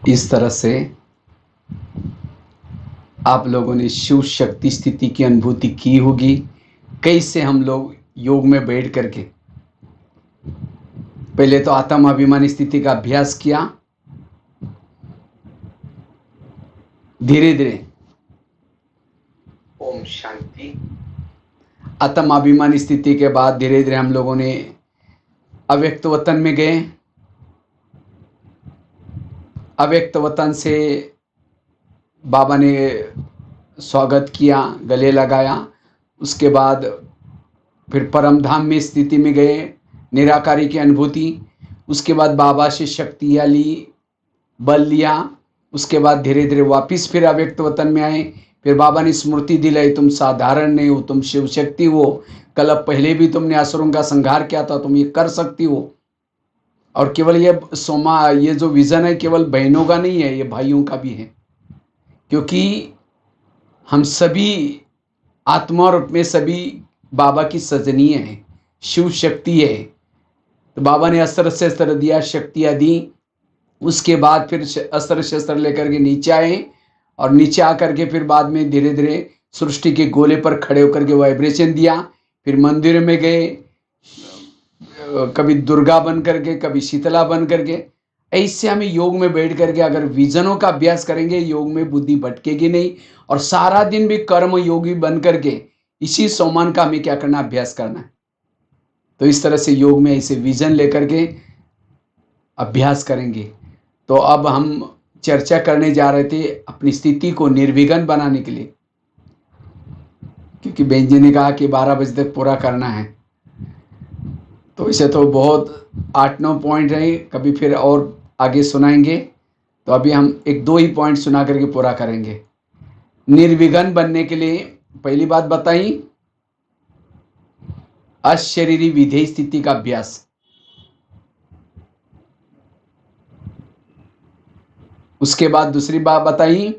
इस तरह से आप लोगों ने शिव शक्ति स्थिति की अनुभूति की होगी। कैसे हम लोग योग में बैठ करके पहले तो आत्म अभिमानी स्थिति का अभ्यास किया, धीरे धीरे ओम शांति आत्म अभिमानी स्थिति के बाद धीरे धीरे हम लोगों ने अव्यक्त वतन में गए। अव्यक्त वतन से बाबा ने स्वागत किया, गले लगाया। उसके बाद फिर परम धाम में स्थिति में गए, निराकारी की अनुभूति। उसके बाद बाबा से शक्तियाँ ली, बल लिया। उसके बाद धीरे धीरे वापिस फिर अव्यक्त वतन में आए। फिर बाबा ने स्मृति दिलाई, तुम साधारण नहीं हो, तुम शिव शक्ति हो। कल पहले भी तुमने असुरों का संहार किया था, तुम ये कर सकती हो। और केवल ये जो विजन है केवल बहनों का नहीं है, ये भाइयों का भी है, क्योंकि हम सभी आत्मा रूप में सभी बाबा की सजनीय है, शिव शक्ति है। तो बाबा ने अस्त्र शस्त्र दिया, शक्तियाँ दी। उसके बाद फिर अस्त्र शस्त्र लेकर के नीचे आए, और नीचे आकर के फिर बाद में धीरे धीरे सृष्टि के गोले पर खड़े होकर के वाइब्रेशन दिया। फिर मंदिर में गए, कभी दुर्गा बन करके, कभी शीतला बन करके। ऐसे हमें योग में बैठ करके अगर विजनों का अभ्यास करेंगे, योग में बुद्धि भटकेगी नहीं। और सारा दिन भी कर्म योगी बन करके इसी सोमान का हमें क्या करना, अभ्यास करना है। तो इस तरह से योग में ऐसे विजन लेकर के अभ्यास करेंगे। तो अब हम चर्चा करने जा रहे थे अपनी स्थिति को निर्विघ्न बनाने के लिए, क्योंकि बहन जी ने कहा कि 12 बजे तक पूरा करना है। तो इसे तो बहुत 8-9 पॉइंट रहे, कभी फिर और आगे सुनाएंगे। तो अभी हम 1-2 ही पॉइंट सुना करके पूरा करेंगे। निर्विघ्न बनने के लिए पहली बात बताई, अशरीरी विधेय स्थिति का अभ्यास। उसके बाद दूसरी बात बताई,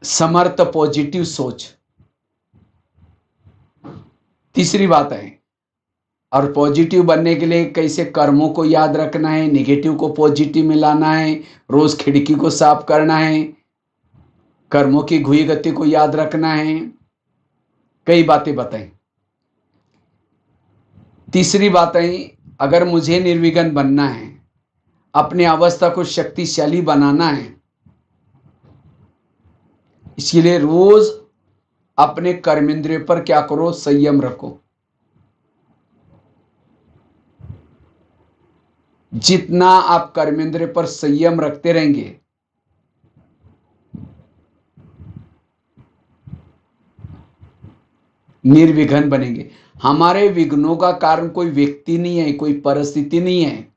समर्थ पॉजिटिव सोच। तीसरी बात है, और पॉजिटिव बनने के लिए कैसे कर्मों को याद रखना है, नेगेटिव को पॉजिटिव में लाना है, रोज खिड़की को साफ करना है, कर्मों की घुई गति को याद रखना है। कई बातें बताई। तीसरी बात है, अगर मुझे निर्विघ्न बनना है, अपने अवस्था को शक्तिशाली बनाना है, इसलिए रोज अपने कर्मेंद्रिय पर क्या करो, संयम रखो। जितना आप कर्मेंद्रिय पर संयम रखते रहेंगे, निर्विघ्न बनेंगे। हमारे विघ्नों का कारण कोई व्यक्ति नहीं है, कोई परिस्थिति नहीं है।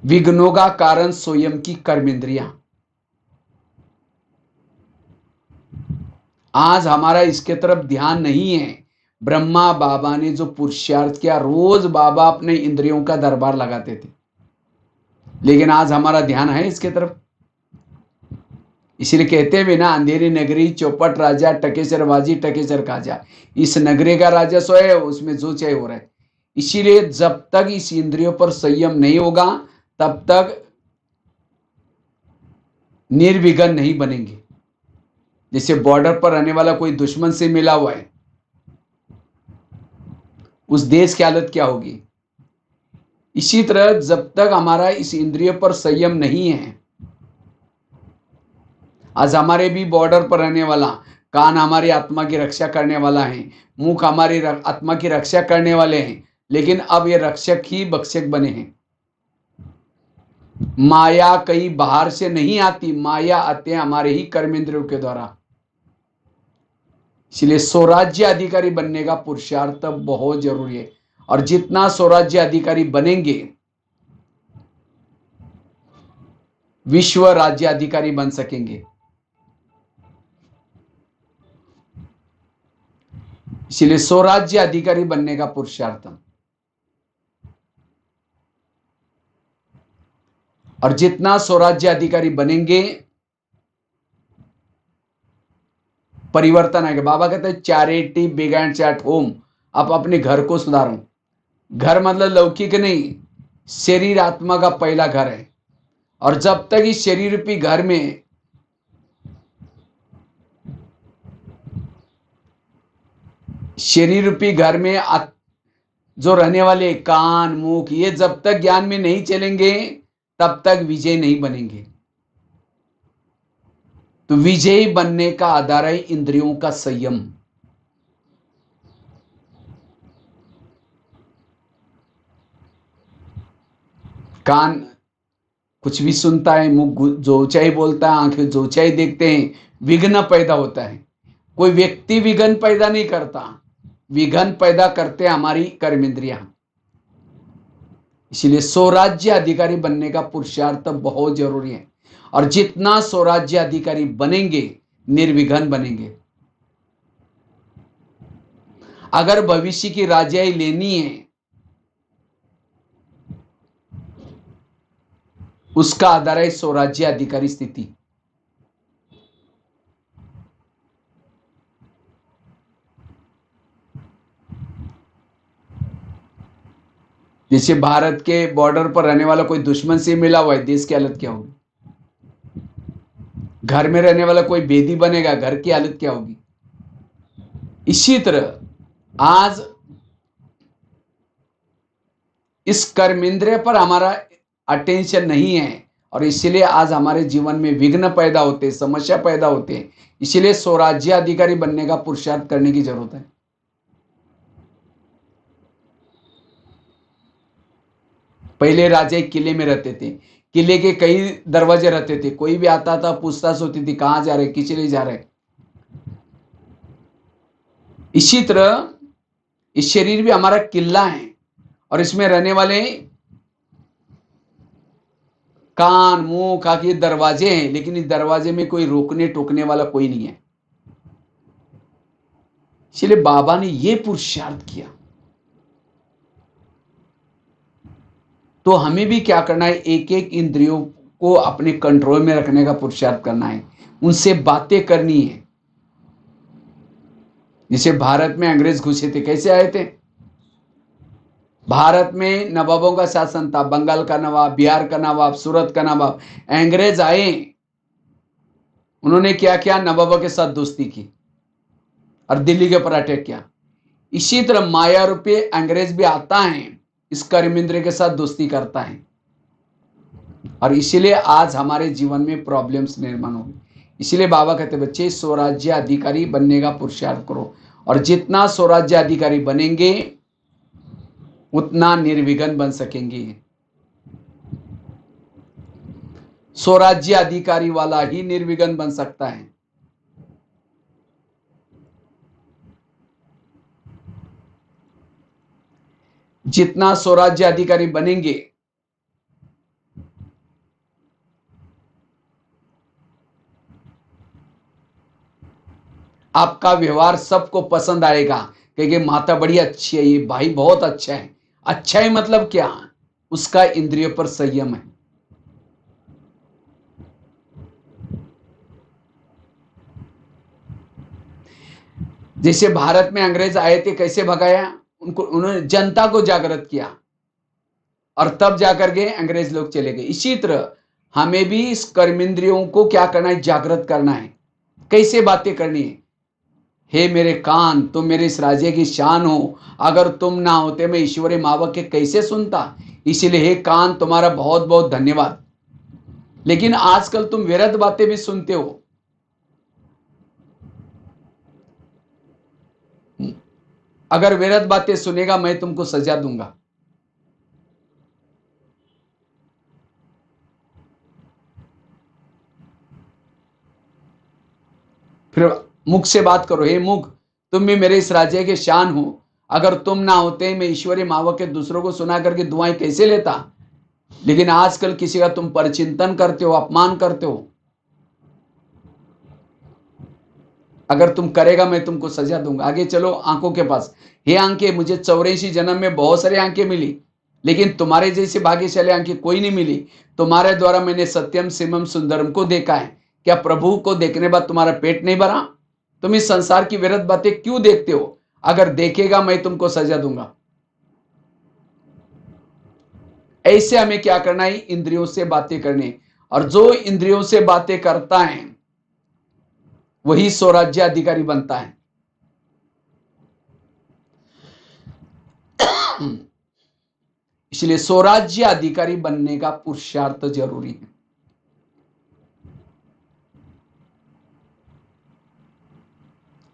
विघ्नों का कारण स्वयं की कर्मेंद्रियां। आज हमारा इसके तरफ ध्यान नहीं है। ब्रह्मा बाबा ने जो पुरुषार्थ किया, रोज बाबा अपने इंद्रियों का दरबार लगाते थे, लेकिन आज हमारा ध्यान है इसके तरफ। इसलिए कहते हुए ना, अंधेरी नगरी चौपट राजा, टकेसर बाजी टकेसर काजा। इस नगरी का राजा सो है, उसमें जो चाहे हो रहा है। इसीलिए जब तक इस इंद्रियों पर संयम नहीं होगा, तब तक निर्विघ्न नहीं बनेंगे। जैसे बॉर्डर पर रहने वाला कोई दुश्मन से मिला हुआ है, उस देश की हालत क्या होगी। इसी तरह जब तक हमारा इस इंद्रिय पर संयम नहीं है, आज हमारे भी बॉर्डर पर रहने वाला, कान हमारी आत्मा की रक्षा करने वाला है, मुख हमारी आत्मा की रक्षा करने वाले हैं, लेकिन अब ये रक्षक ही भक्षक बने हैं। माया कहीं बाहर से नहीं आती, माया आते हैं हमारे ही कर्मेंद्रियों के द्वारा। इसलिए स्वराज्य अधिकारी बनने का पुरुषार्थ बहुत जरूरी है। और जितना स्वराज्य अधिकारी बनेंगे, विश्व राज्य अधिकारी बन सकेंगे। इसलिए स्वराज्य अधिकारी बनने का पुरुषार्थ, और जितना स्वराज्य अधिकारी बनेंगे, परिवर्तन आएगा। बाबा कहते हैं चैरिटी बिगैन्स एट होम। आप अपने घर को सुधारो। घर मतलब लौकिक नहीं, शरीर आत्मा का पहला घर है। और जब तक इस शरीर रूपी घर में जो रहने वाले कान मुख, ये जब तक ज्ञान में नहीं चलेंगे तब तक विजय नहीं बनेंगे। तो विजयी बनने का आधार है इंद्रियों का संयम। कान कुछ भी सुनता है, मुंह जो ऊंचाई बोलता है, आंखें जो ऊंचाई देखते हैं, विघ्न पैदा होता है। कोई व्यक्ति विघ्न पैदा नहीं करता, विघ्न पैदा करते हमारी कर्म इंद्रियां। इसलिए स्वराज्य अधिकारी बनने का पुरुषार्थ बहुत जरूरी है। और जितना स्वराज्य अधिकारी बनेंगे, निर्विघ्न बनेंगे। अगर भविष्य की राजाई लेनी है, उसका आधार है स्वराज्य अधिकारी स्थिति। जैसे भारत के बॉर्डर पर रहने वाला कोई दुश्मन से मिला हुआ है, देश की हालत क्या होगी? घर में रहने वाला कोई बेदी बनेगा, घर की हालत क्या होगी? इसी तरह आज इस कर्मेंद्रिय पर हमारा अटेंशन नहीं है, और इसलिए आज हमारे जीवन में विघ्न पैदा होते, समस्या पैदा होते हैं। इसलिए स्वराज्य अधिकारी बनने का पुरुषार्थ करने की जरूरत है। पहले राजा किले में रहते थे, किले के कई दरवाजे रहते थे, कोई भी आता था पूछताछ होती थी, कहां जा रहे, किस लिए जा रहे। इसी तरह इस शरीर भी हमारा किला है, और इसमें रहने वाले कान मुंह आंख ये दरवाजे हैं, लेकिन इस दरवाजे में कोई रोकने टोकने वाला कोई नहीं है। इसलिए बाबा ने यह पुरुषार्थ किया। तो हमें भी क्या करना है, एक एक इंद्रियों को अपने कंट्रोल में रखने का पुरुषार्थ करना है, उनसे बातें करनी है। जैसे भारत में अंग्रेज घुसे थे, कैसे आए थे? भारत में नवाबों का शासन था, बंगाल का नवाब, बिहार का नवाब, सूरत का नवाब। अंग्रेज आए, उन्होंने क्या किया, नवाबों के साथ दोस्ती की और दिल्ली के ऊपर अटैक किया। इसी तरह माया रूपी अंग्रेज भी आता है, इस कर्मेंद्र के साथ दोस्ती करता है, और इसीलिए आज हमारे जीवन में प्रॉब्लम्स निर्माण होगी। इसीलिए बाबा कहते बच्चे स्वराज्य अधिकारी बनने का पुरुषार्थ करो, और जितना स्वराज्य अधिकारी बनेंगे उतना निर्विघ्न बन सकेंगे। स्वराज्य अधिकारी वाला ही निर्विघ्न बन सकता है। जितना स्वराज्य अधिकारी बनेंगे, आपका व्यवहार सबको पसंद आएगा, क्योंकि माता बड़ी अच्छी है, ये भाई बहुत अच्छा है। अच्छा है मतलब क्या? उसका इंद्रियों पर संयम है। जैसे भारत में अंग्रेज आए थे, कैसे भगाया उनको? उन्होंने जनता को जागृत किया, और तब जाकर के अंग्रेज लोग चले गए। इसी तरह हमें भी इस कर्मेंद्रियों को क्या करना है, जागृत करना है। कैसे बातें करनी है? हे मेरे कान, तुम मेरे इस राज्य की शान हो, अगर तुम ना होते मैं ईश्वरी मावक के कैसे सुनता। इसीलिए हे कान, तुम्हारा बहुत बहुत धन्यवाद। लेकिन आजकल तुम व्यर्थ बातें भी सुनते हो। अगर व्यर्थ बातें सुनेगा, मैं तुमको सजा दूंगा। फिर मुख से बात करो, हे मुख, तुम भी मेरे इस राज्य के शान हो, अगर तुम ना होते मैं ईश्वरी मावक के दूसरों को सुना करके दुआएं कैसे लेता। लेकिन आजकल किसी का तुम परचिंतन करते हो, अपमान करते हो। अगर तुम करेगा, मैं तुमको सजा दूंगा। आगे चलो आंखों के पास। हे आंखें, मुझे 84 जन्म में बहुत सारी आंखें मिली, लेकिन तुम्हारे जैसे भाग्यशाली आंखें कोई नहीं मिली। तुम्हारे द्वारा मैंने सत्यम शिवम सुंदरम को देखा है। क्या प्रभु को देखने बाद तुम्हारा पेट नहीं भरा? तुम इस संसार की व्यर्थ बातें क्यों देखते हो? अगर देखेगा, मैं तुमको सजा दूंगा। ऐसे हमें क्या करना है, इंद्रियों से बातें करनी। और जो इंद्रियों से बातें करता है वही स्वराज्य अधिकारी बनता है। इसलिए स्वराज्य अधिकारी बनने का पुरुषार्थ जरूरी है।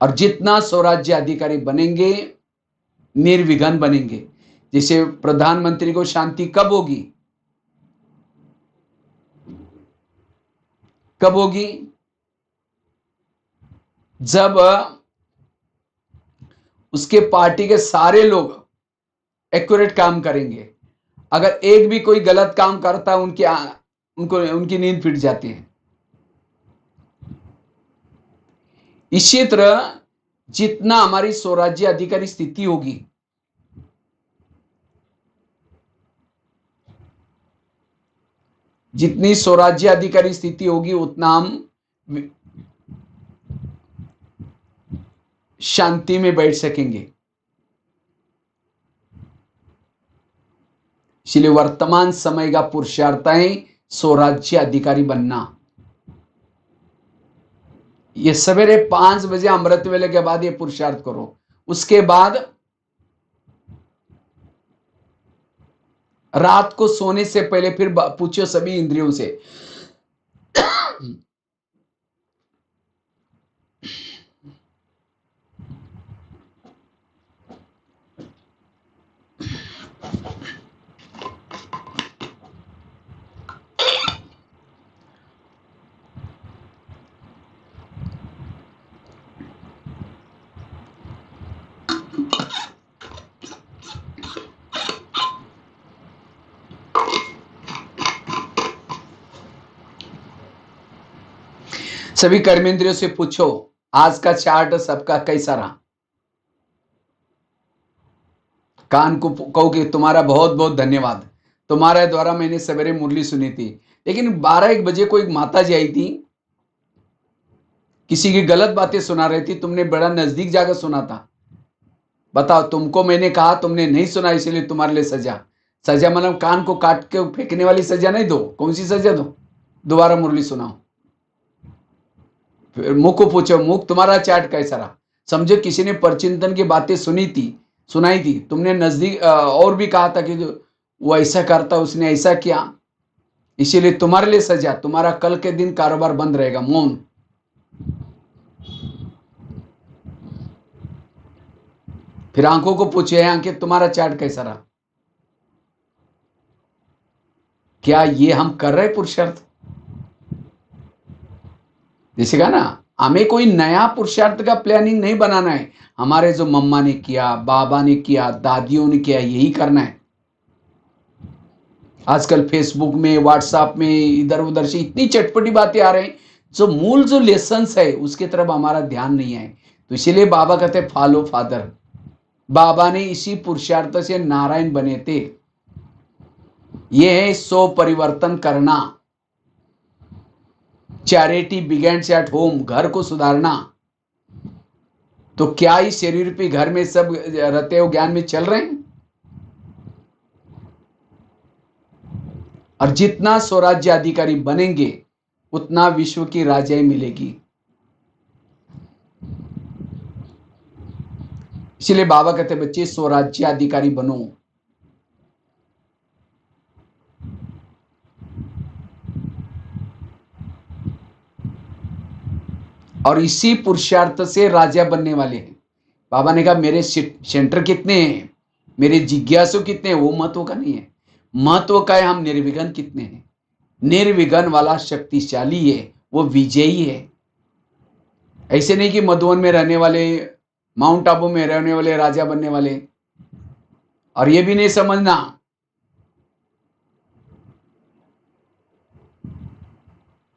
और जितना स्वराज्य अधिकारी बनेंगे, निर्विघ्न बनेंगे। जैसे प्रधानमंत्री को शांति कब होगी? कब होगी? जब उसके पार्टी के सारे लोग एक्यूरेट काम करेंगे। अगर एक भी कोई गलत काम करता है, उनकी नींद फिट जाती है। इसी तरह जितना हमारी स्वराज्य अधिकारी स्थिति होगी, जितनी स्वराज्य अधिकारी स्थिति होगी, उतना हम शांति में बैठ सकेंगे। इसलिए वर्तमान समय का पुरुषार्थ है स्वराज्य अधिकारी बनना। ये सवेरे 5 बजे अमृत वेले के बाद ये पुरुषार्थ करो। उसके बाद रात को सोने से पहले फिर पूछो सभी इंद्रियों से। सभी कर्मेंद्रियों से पूछो आज का चार्ट सबका कैसा रहा। कान को कहो कि तुम्हारा बहुत बहुत धन्यवाद, तुम्हारे द्वारा मैंने सवेरे मुरली सुनी थी। लेकिन 12-1 बजे को एक माता जी आई थी, किसी की गलत बातें सुना रही थी, तुमने बड़ा नजदीक जाकर सुना था। बताओ, तुमको मैंने कहा, तुमने नहीं सुना, इसलिए तुम्हारे लिए सजा। सजा मतलब कान को काट के फेंकने वाली सजा नहीं दो। कौन सी सजा दो? दोबारा मुरली सुनाओ। फिर मुख को पूछो, मुख तुम्हारा चार्ट कैसा रहा। समझो किसी ने परचिंतन की बातें सुनाई थी, तुमने नजदीक और भी कहा था कि वो ऐसा करता, उसने ऐसा किया, इसीलिए तुम्हारे लिए सजा। तुम्हारा कल के दिन कारोबार बंद रहेगा। मौन। फिर आंखों को पूछे, आंखें तुम्हारा चार्ट कैसा रहा। क्या ये हम कर रहे पुरुषार्थ? जैसे कहा ना, हमें कोई नया पुरुषार्थ का प्लानिंग नहीं बनाना है। हमारे जो मम्मा ने किया, बाबा ने किया, दादियों ने किया, यही करना है। आजकल फेसबुक में, व्हाट्सएप में इधर उधर से इतनी चटपटी बातें आ रही, जो मूल जो लेसन्स है उसकी तरफ हमारा ध्यान नहीं है। तो इसीलिए बाबा कहते फॉलो फादर। बाबा ने इसी पुरुषार्थ से नारायण बने थे। यह है स्व परिवर्तन करना। Charity begins at home. घर को सुधारना। तो क्या इस शरीर पे घर में सब रहते हो ज्ञान में चल रहे हैं? और जितना स्वराज्य अधिकारी बनेंगे उतना विश्व की राजाई मिलेगी। इसलिए बाबा कहते बच्चे स्वराज्य अधिकारी बनो। और इसी पुरुषार्थ से राजा बनने वाले हैं। बाबा ने कहा मेरे सेंटर कितने हैं, मेरे जिज्ञासु कितने हैं, वो महत्व का नहीं है। महत्व का है हम निर्विघ्न कितने हैं। निर्विघ्न वाला शक्तिशाली है, वो विजयी है। ऐसे नहीं कि मधुवन में रहने वाले, माउंट आबू में रहने वाले राजा बनने वाले। और ये भी नहीं समझना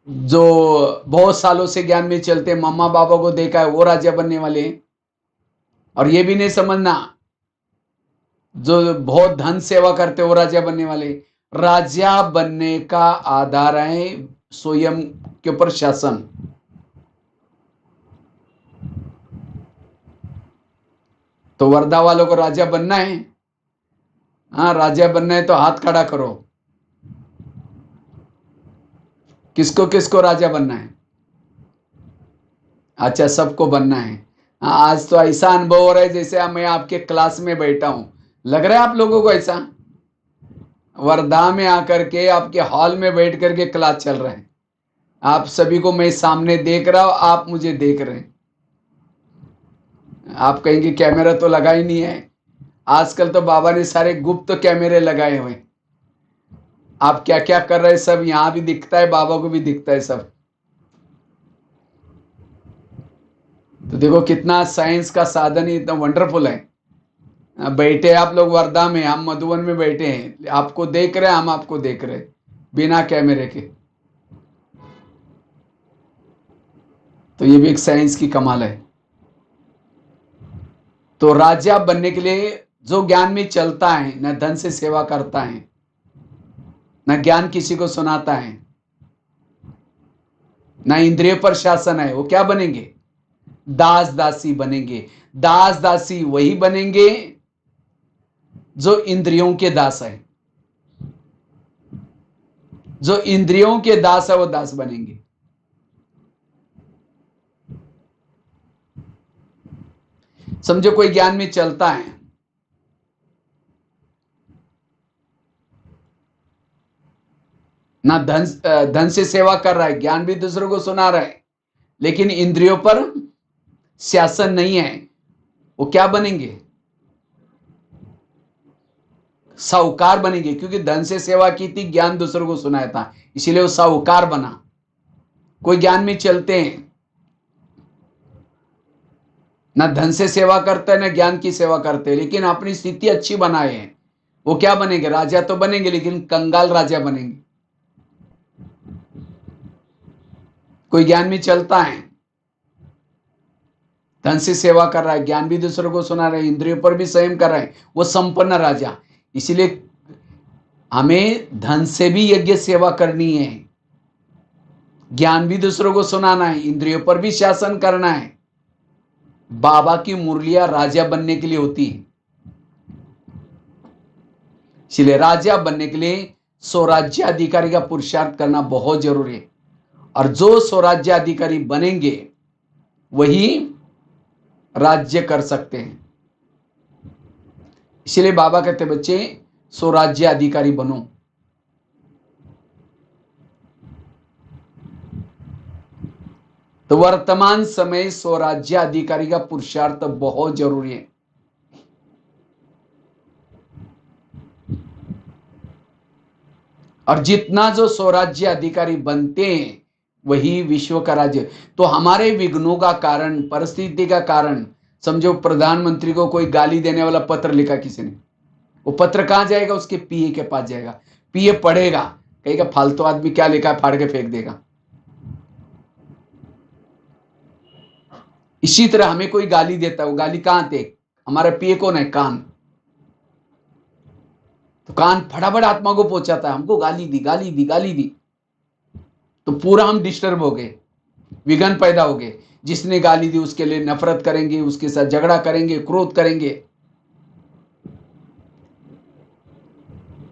जो बहुत सालों से ज्ञान में चलते मम्मा बाबा को देखा है वो राजा बनने वाले। और ये भी नहीं समझना जो बहुत धन सेवा करते वो राजा बनने वाले। राजा बनने का आधार है स्वयं के ऊपर शासन। तो वर्धा वालों को राजा बनना है। हाँ, राजा बनना है तो हाथ खड़ा करो। किसको किसको राजा बनना है? अच्छा, सबको बनना है। हाँ, आज तो ऐसा अनुभव हो रहा है जैसे मैं आपके क्लास में बैठा हूं। लग रहा है आप लोगों को ऐसा? वर्धा में आकर के आपके हॉल में बैठ करके क्लास चल रहा है। आप सभी को मैं सामने देख रहा हूं, आप मुझे देख रहे हैं। आप कहेंगे कैमरा तो लगा ही नहीं है। आजकल तो बाबा ने सारे गुप्त कैमरे लगाए हुए। आप क्या क्या कर रहे हैं सब यहां भी दिखता है, बाबा को भी दिखता है सब। तो देखो कितना साइंस का साधन ही इतना वंडरफुल है। बैठे आप लोग वर्धा में, हम मधुबन में बैठे हैं, आपको देख रहे हैं, हम आपको देख रहे हैं बिना कैमरे के। तो ये भी एक साइंस की कमाल है। तो राजा बनने के लिए जो ज्ञान में चलता है, न धन से सेवा करता है, न ज्ञान किसी को सुनाता है, न इंद्रिय पर शासन है, वो क्या बनेंगे? दास दासी बनेंगे। दास दासी वही बनेंगे जो इंद्रियों के दास है। जो इंद्रियों के दास है वो दास बनेंगे। समझो कोई ज्ञान में चलता है, ना धन से सेवा कर रहा है, ज्ञान भी दूसरों को सुना रहा है, लेकिन इंद्रियों पर शासन नहीं है, वो क्या बनेंगे? साहूकार बनेंगे। क्योंकि धन से सेवा की थी, ज्ञान दूसरों को सुनाया था, इसीलिए वो साहूकार बना। कोई ज्ञान में चलते हैं, ना धन से सेवा करते हैं ना ज्ञान की सेवा करते हैं, लेकिन अपनी स्थिति अच्छी बनाए हैं, वो क्या बनेंगे? राजा तो बनेंगे, लेकिन कंगाल राजा बनेंगे। कोई ज्ञान में चलता है, धन से सेवा कर रहा है, ज्ञान भी दूसरों को सुना रहा है, इंद्रियों पर भी संयम कर रहा है, वो संपन्न राजा। इसलिए हमें धन से भी यज्ञ सेवा करनी है, ज्ञान भी दूसरों को सुनाना है, इंद्रियों पर भी शासन करना है। बाबा की मुरलियां राजा बनने के लिए होती है। इसलिए राजा बनने के लिए स्वराज्य अधिकारी का पुरुषार्थ करना बहुत जरूरी है। और जो स्वराज्य अधिकारी बनेंगे वही राज्य कर सकते हैं। इसलिए बाबा कहते बच्चे स्वराज्य अधिकारी बनो। तो वर्तमान समय स्वराज्य अधिकारी का पुरुषार्थ बहुत जरूरी है। और जितना जो स्वराज्य अधिकारी बनते हैं वही विश्व का राज्य। तो हमारे विघ्नों का कारण, परिस्थिति का कारण, समझो प्रधानमंत्री को कोई गाली देने वाला पत्र लिखा किसी ने, वो पत्र कहां जाएगा? उसके पीए के पास जाएगा। पीए पढ़ेगा, कहेगा फालतू आदमी क्या लिखा है, फाड़ के फेंक देगा। इसी तरह हमें कोई गाली देता है, वो गाली कहां थे? हमारा पीए कौन है? कान। तो कान फटाफट आत्मा को पहुंचाता है, हमको गाली दी, गाली दी, गाली दी। तो पूरा हम डिस्टर्ब हो गए, विघन पैदा हो गए। जिसने गाली दी उसके लिए नफरत करेंगे, उसके साथ झगड़ा करेंगे, क्रोध करेंगे।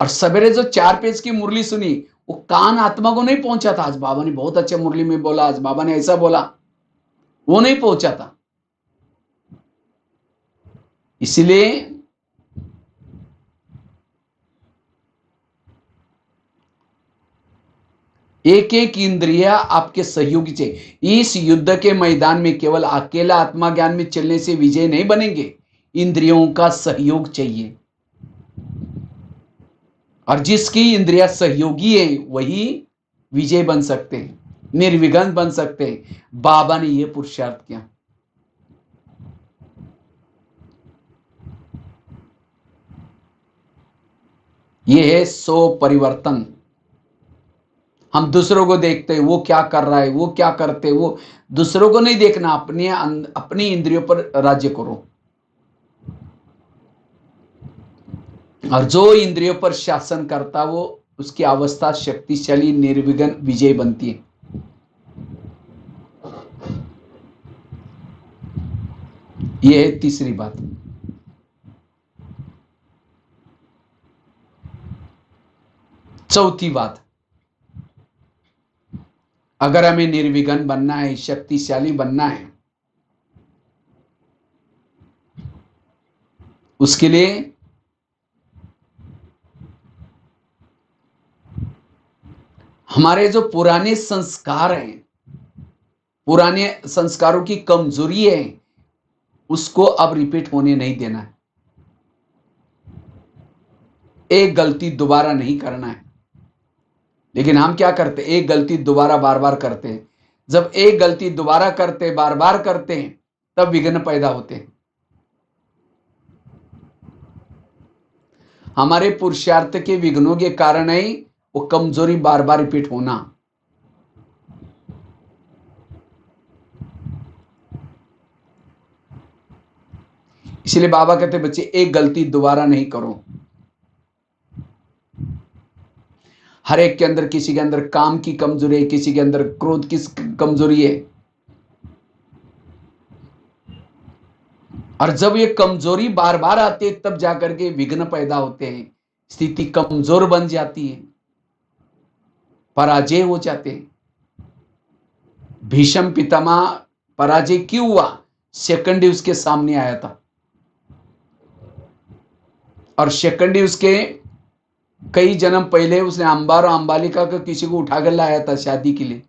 और सवेरे जो 4 पेज की मुरली सुनी, वो कान आत्मा को नहीं पहुंचा था। आज बाबा ने बहुत अच्छे मुरली में बोला, आज बाबा ने ऐसा बोला, वो नहीं पहुंचा था। इसलिए एक एक इंद्रिया आपके सहयोगी चाहिए। इस युद्ध के मैदान में केवल अकेला आत्मा ज्ञान में चलने से विजय नहीं बनेंगे, इंद्रियों का सहयोग चाहिए। और जिसकी इंद्रिया सहयोगी है वही विजय बन सकते हैं, निर्विघ्न बन सकते हैं। बाबा ने यह पुरुषार्थ किया। यह है सो परिवर्तन। हम दूसरों को देखते हैं, वो क्या कर रहा है, वो क्या करते, वो दूसरों को नहीं देखना, अपनी इंद्रियों पर राज्य करो। और जो इंद्रियों पर शासन करता वो उसकी अवस्था शक्तिशाली, निर्विघ्न, विजय बनती है। यह है तीसरी बात। चौथी बात, अगर हमें निर्विघ्न बनना है, शक्तिशाली बनना है, उसके लिए हमारे जो पुराने संस्कार हैं, पुराने संस्कारों की कमजोरी है, उसको अब रिपीट होने नहीं देना है। एक गलती दोबारा नहीं करना है। लेकिन हम क्या करते, एक गलती दोबारा बार बार करते हैं। जब एक गलती दोबारा करते, बार बार करते हैं, तब विघ्न पैदा होते हैं। हमारे पुरुषार्थ के विघ्नों के कारण ही वो कमजोरी बार बार रिपीट होना। इसलिए बाबा कहते बच्चे एक गलती दोबारा नहीं करो। हर एक के अंदर, किसी के अंदर काम की कमजोरी है, किसी के अंदर क्रोध की कमजोरी है। और जब ये कमजोरी बार बार आती है, तब जाकर के विघ्न पैदा होते हैं, स्थिति कमजोर बन जाती है, पराजय हो जाते हैं। भीष्म पितामह पराजय क्यों हुआ? शिखंडी उसके सामने आया था, और शिखंडी उसके कई जन्म पहले उसने अंबार और अंबालिका को किसी को उठाकर लाया था शादी के लिए,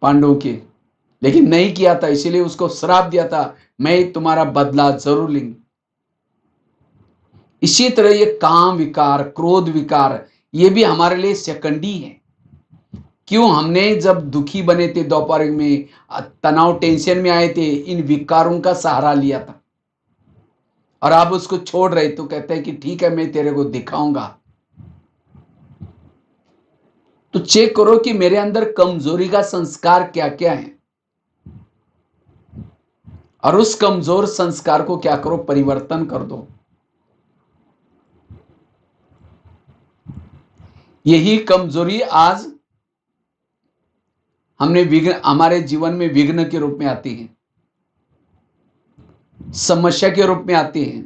पांडवों के, लेकिन नहीं किया था। इसीलिए उसको श्राप दिया था, मैं तुम्हारा बदला जरूर लूंगी। इसी तरह ये काम विकार, क्रोध विकार, ये भी हमारे लिए शिखंडी है। क्यों? हमने जब दुखी बने थे दोपहर में, तनाव टेंशन में आए थे, इन विकारों का सहारा लिया था, और आप उसको छोड़ रहे तो कहते हैं कि ठीक है, मैं तेरे को दिखाऊंगा। तो चेक करो कि मेरे अंदर कमजोरी का संस्कार क्या क्या है, और उस कमजोर संस्कार को क्या करो, परिवर्तन कर दो। यही कमजोरी आज हमने विघ्न, हमारे जीवन में विघ्न के रूप में आती है, समस्या के रूप में आती है।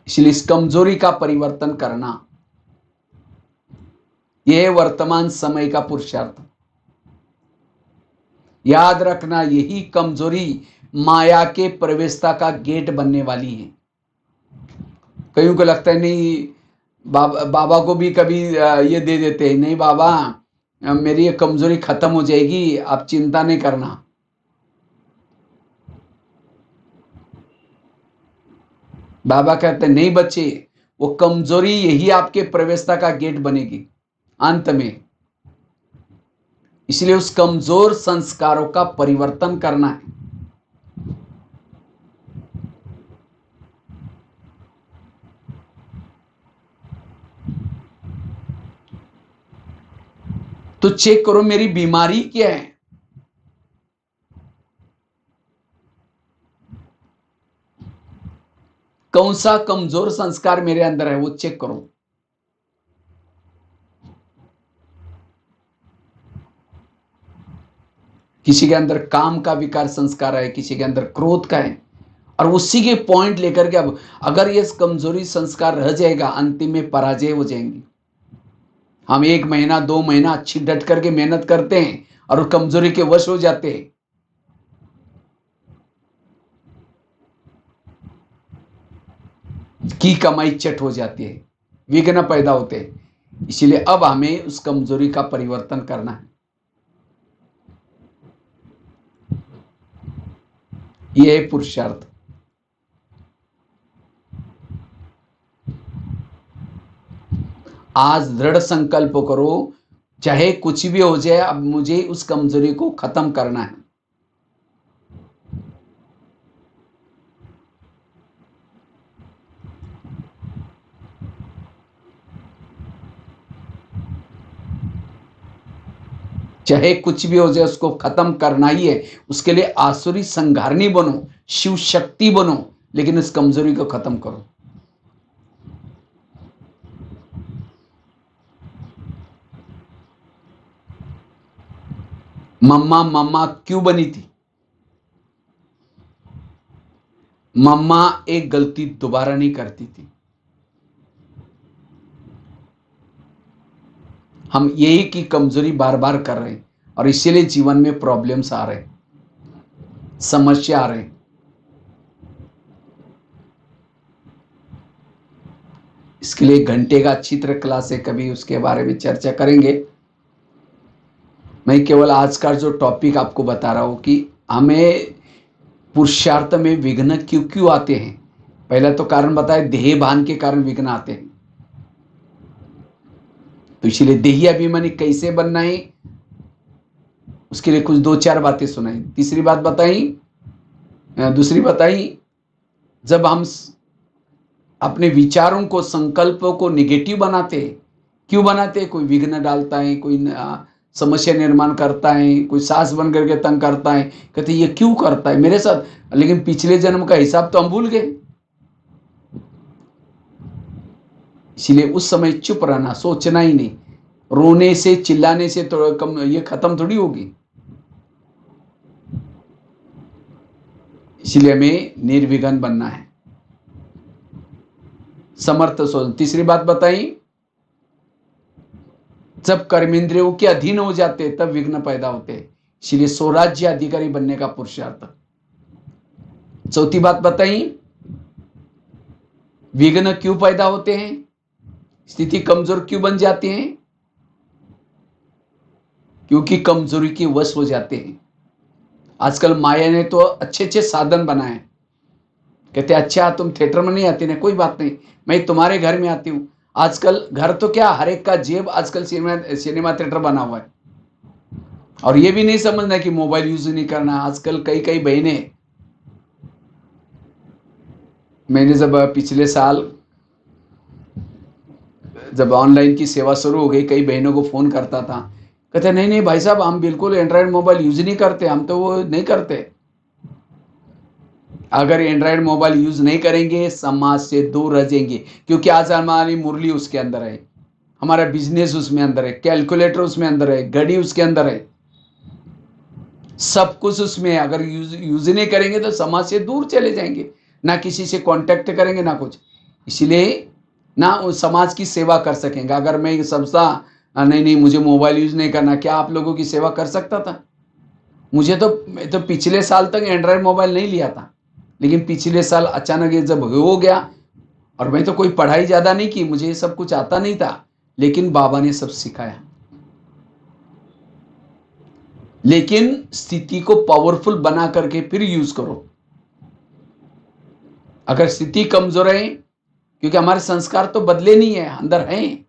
इसलिए इस कमजोरी का परिवर्तन करना, यह वर्तमान समय का पुरुषार्थ। याद रखना, यही कमजोरी माया के प्रवेशता का गेट बनने वाली है। कईयों को लगता है नहीं, बाबा को भी कभी ये दे देते हैं, नहीं बाबा मेरी ये कमजोरी खत्म हो जाएगी, आप चिंता नहीं करना। बाबा कहते हैं नहीं बच्चे, वो कमजोरी यही आपके प्रवेशता का गेट बनेगी अंत में। इसलिए उस कमजोर संस्कारों का परिवर्तन करना है। तो चेक करो मेरी बीमारी क्या है, कौन सा कमजोर संस्कार मेरे अंदर है, वो चेक करो। किसी के अंदर काम का विकार संस्कार है, किसी के अंदर क्रोध का है, और उसी के पॉइंट लेकर के अब अगर ये कमजोरी संस्कार रह जाएगा, अंतिम में पराजय हो जाएंगी। हम 1 महीना 2 महीना अच्छी डट करके मेहनत करते हैं और कमजोरी के वश हो जाते हैं, की कमाई चट हो जाती है, विघ्न पैदा होते हैं। इसीलिए अब हमें उस कमजोरी का परिवर्तन करना है। यह है पुरुषार्थ। आज दृढ़ संकल्प करो, चाहे कुछ भी हो जाए, अब मुझे उस कमजोरी को खत्म करना है। चाहे कुछ भी हो जाए, उसको खत्म करना ही है। उसके लिए आसुरी संघारणी बनो, शिव शक्ति बनो, लेकिन इस कमजोरी को खत्म करो। मम्मा मम्मा क्यों बनी थी? मम्मा एक गलती दोबारा नहीं करती थी। हम यही की कमजोरी बार बार कर रहे हैं और इसीलिए जीवन में प्रॉब्लम्स आ रहे हैं, समस्या आ रहे हैं। इसके लिए 1 घंटे का चित्र क्लास है, कभी उसके बारे में चर्चा करेंगे। मैं केवल आज का जो टॉपिक आपको बता रहा हूं कि हमें पुरुषार्थ में विघ्न क्यों क्यों आते हैं। पहला तो कारण बताया, देह भान के कारण विघ्न आते हैं। तो इसलिए देही अभिमानी कैसे बनना है, उसके लिए कुछ 2-4 बातें सुनाई। तीसरी बात बताई, दूसरी बताई, जब हम अपने विचारों को, संकल्पों को निगेटिव बनाते, क्यों बनाते, कोई विघ्न डालता है, कोई समस्या निर्माण करता है, कोई सास बन करके तंग करता है, कहते ये क्यों करता है मेरे साथ, लेकिन पिछले जन्म का हिसाब तो हम भूल गए। इसलिए उस समय चुप रहना, सोचना ही नहीं। रोने से, चिल्लाने से तो कम ये खत्म थोड़ी होगी। इसलिए हमें निर्विघ्न बनना है, समर्थ सोच। तीसरी बात बताई, जब कर्मेंद्रियों के अधीन हो जाते तब विघ्न पैदा होते, इसलिए स्वराज्य अधिकारी बनने का पुरुषार्थ। चौथी बात बताई, विघ्न क्यों पैदा होते हैं, स्थिति कमजोर क्यों बन जाती है, क्योंकि कमजोरी के वश हो जाते हैं। आजकल माया ने तो अच्छे अच्छे साधन बनाए, कहते अच्छा तुम थिएटर में नहीं आती ना, कोई बात नहीं, मैं तुम्हारे घर में आती हूं। आजकल घर तो क्या, हर एक का जेब आजकल सिनेमा थिएटर बना हुआ है। और ये भी नहीं समझना कि मोबाइल यूज नहीं करना। आजकल कई कई बहनें, मैंने जब पिछले साल जब ऑनलाइन की सेवा शुरू हो गई, कई बहनों को फोन करता था, कहते नहीं नहीं भाई साहब, हम बिल्कुल एंड्रॉयड मोबाइल यूज नहीं करते, हम तो वो नहीं करते। अगर एंड्रॉयड मोबाइल यूज नहीं करेंगे, समाज से दूर रह जाएंगे, क्योंकि आज हमारी मुरली उसके अंदर है, हमारा बिजनेस उसमें अंदर है, कैलकुलेटर उसमें अंदर है, घड़ी उसके अंदर है, सब कुछ उसमें है। अगर यूज नहीं करेंगे तो समाज से दूर चले जाएंगे, ना किसी से कांटेक्ट करेंगे ना कुछ। इसलिए ना उस समाज की सेवा कर सकेंगे। अगर मैं समझता नहीं नहीं मुझे मोबाइल यूज नहीं करना, क्या आप लोगों की सेवा कर सकता था? मैं तो पिछले साल तक एंड्रॉयड मोबाइल नहीं लिया था, लेकिन पिछले साल अचानक ये जब हो गया, और मैं तो कोई पढ़ाई ज्यादा नहीं की, मुझे ये सब कुछ आता नहीं था, लेकिन बाबा ने सब सिखाया। लेकिन स्थिति को पावरफुल बना करके फिर यूज करो। अगर स्थिति कमजोर है, क्योंकि हमारे संस्कार तो बदले नहीं है, अंदर हैं,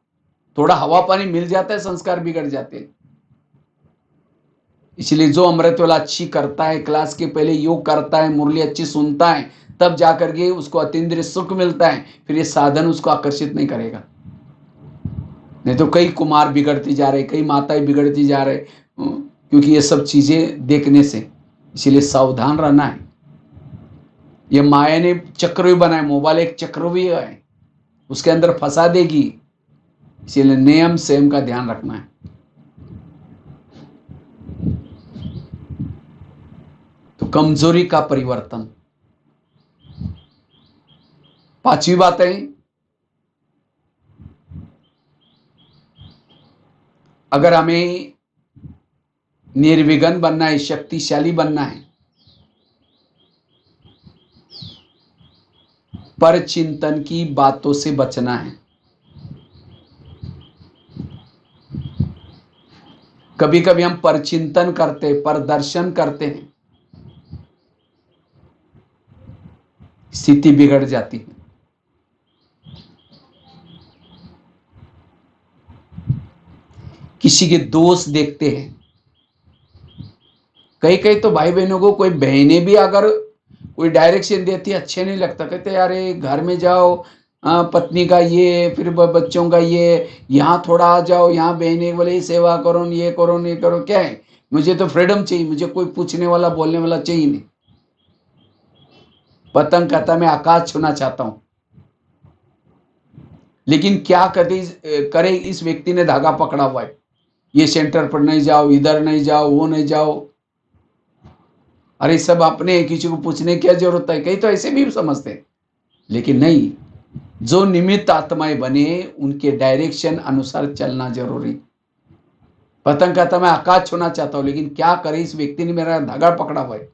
थोड़ा हवा पानी मिल जाता है, संस्कार बिगड़ जाते हैं। इसलिए जो अमृत वाला अच्छी करता है, क्लास के पहले योग करता है, मुरली अच्छी सुनता है, तब जाकर के उसको अतीन्द्रिय सुख मिलता है, फिर ये साधन उसको आकर्षित नहीं करेगा। नहीं तो कई कुमार बिगड़ती जा रहे, कई माताएं बिगड़ती जा रहे, क्योंकि ये सब चीजें देखने से। इसलिए सावधान रहना है। ये माया ने चक्रव्यूह बनाया, मोबाइल एक चक्रव्यूह है, उसके अंदर फंसा देगी। इसलिए नियम संयम का ध्यान रखना है। तो कमजोरी का परिवर्तन। 5वीं बात है, अगर हमें निर्विघ्न बनना है, शक्तिशाली बनना है, पर चिंतन की बातों से बचना है। कभी कभी हम परचिंतन करते, परदर्शन करते हैं, स्थिति बिगड़ जाती है। किसी के दोष देखते हैं, कई कई तो भाई बहनों को, कोई बहनें भी अगर कोई डायरेक्शन देती है, अच्छे नहीं लगता, कहते यार घर में जाओ, पत्नी का ये, फिर बच्चों का ये, यहाँ थोड़ा आ जाओ, यहाँ बहनें बोले सेवा करो, ये करो, नहीं करो। क्या है, मुझे तो फ्रीडम चाहिए, मुझे कोई पूछने वाला बोलने वाला चाहिए नहीं। पतंग कहता मैं आकाश छूना चाहता हूं, लेकिन क्या करे, इस व्यक्ति ने धागा पकड़ा हुआ है, ये सेंटर पर नहीं जाओ, इधर नहीं जाओ, वो नहीं जाओ। अरे सब अपने, किसी को पूछने की क्या जरूरत है, कई तो ऐसे भी समझते हैं। लेकिन नहीं, जो निमित्त आत्माएं बने उनके डायरेक्शन अनुसार चलना जरूरी। पतंग कहता मैं आकाश छूना चाहता हूं, लेकिन क्या करे, इस व्यक्ति ने मेरा धागा पकड़ा हुआ है।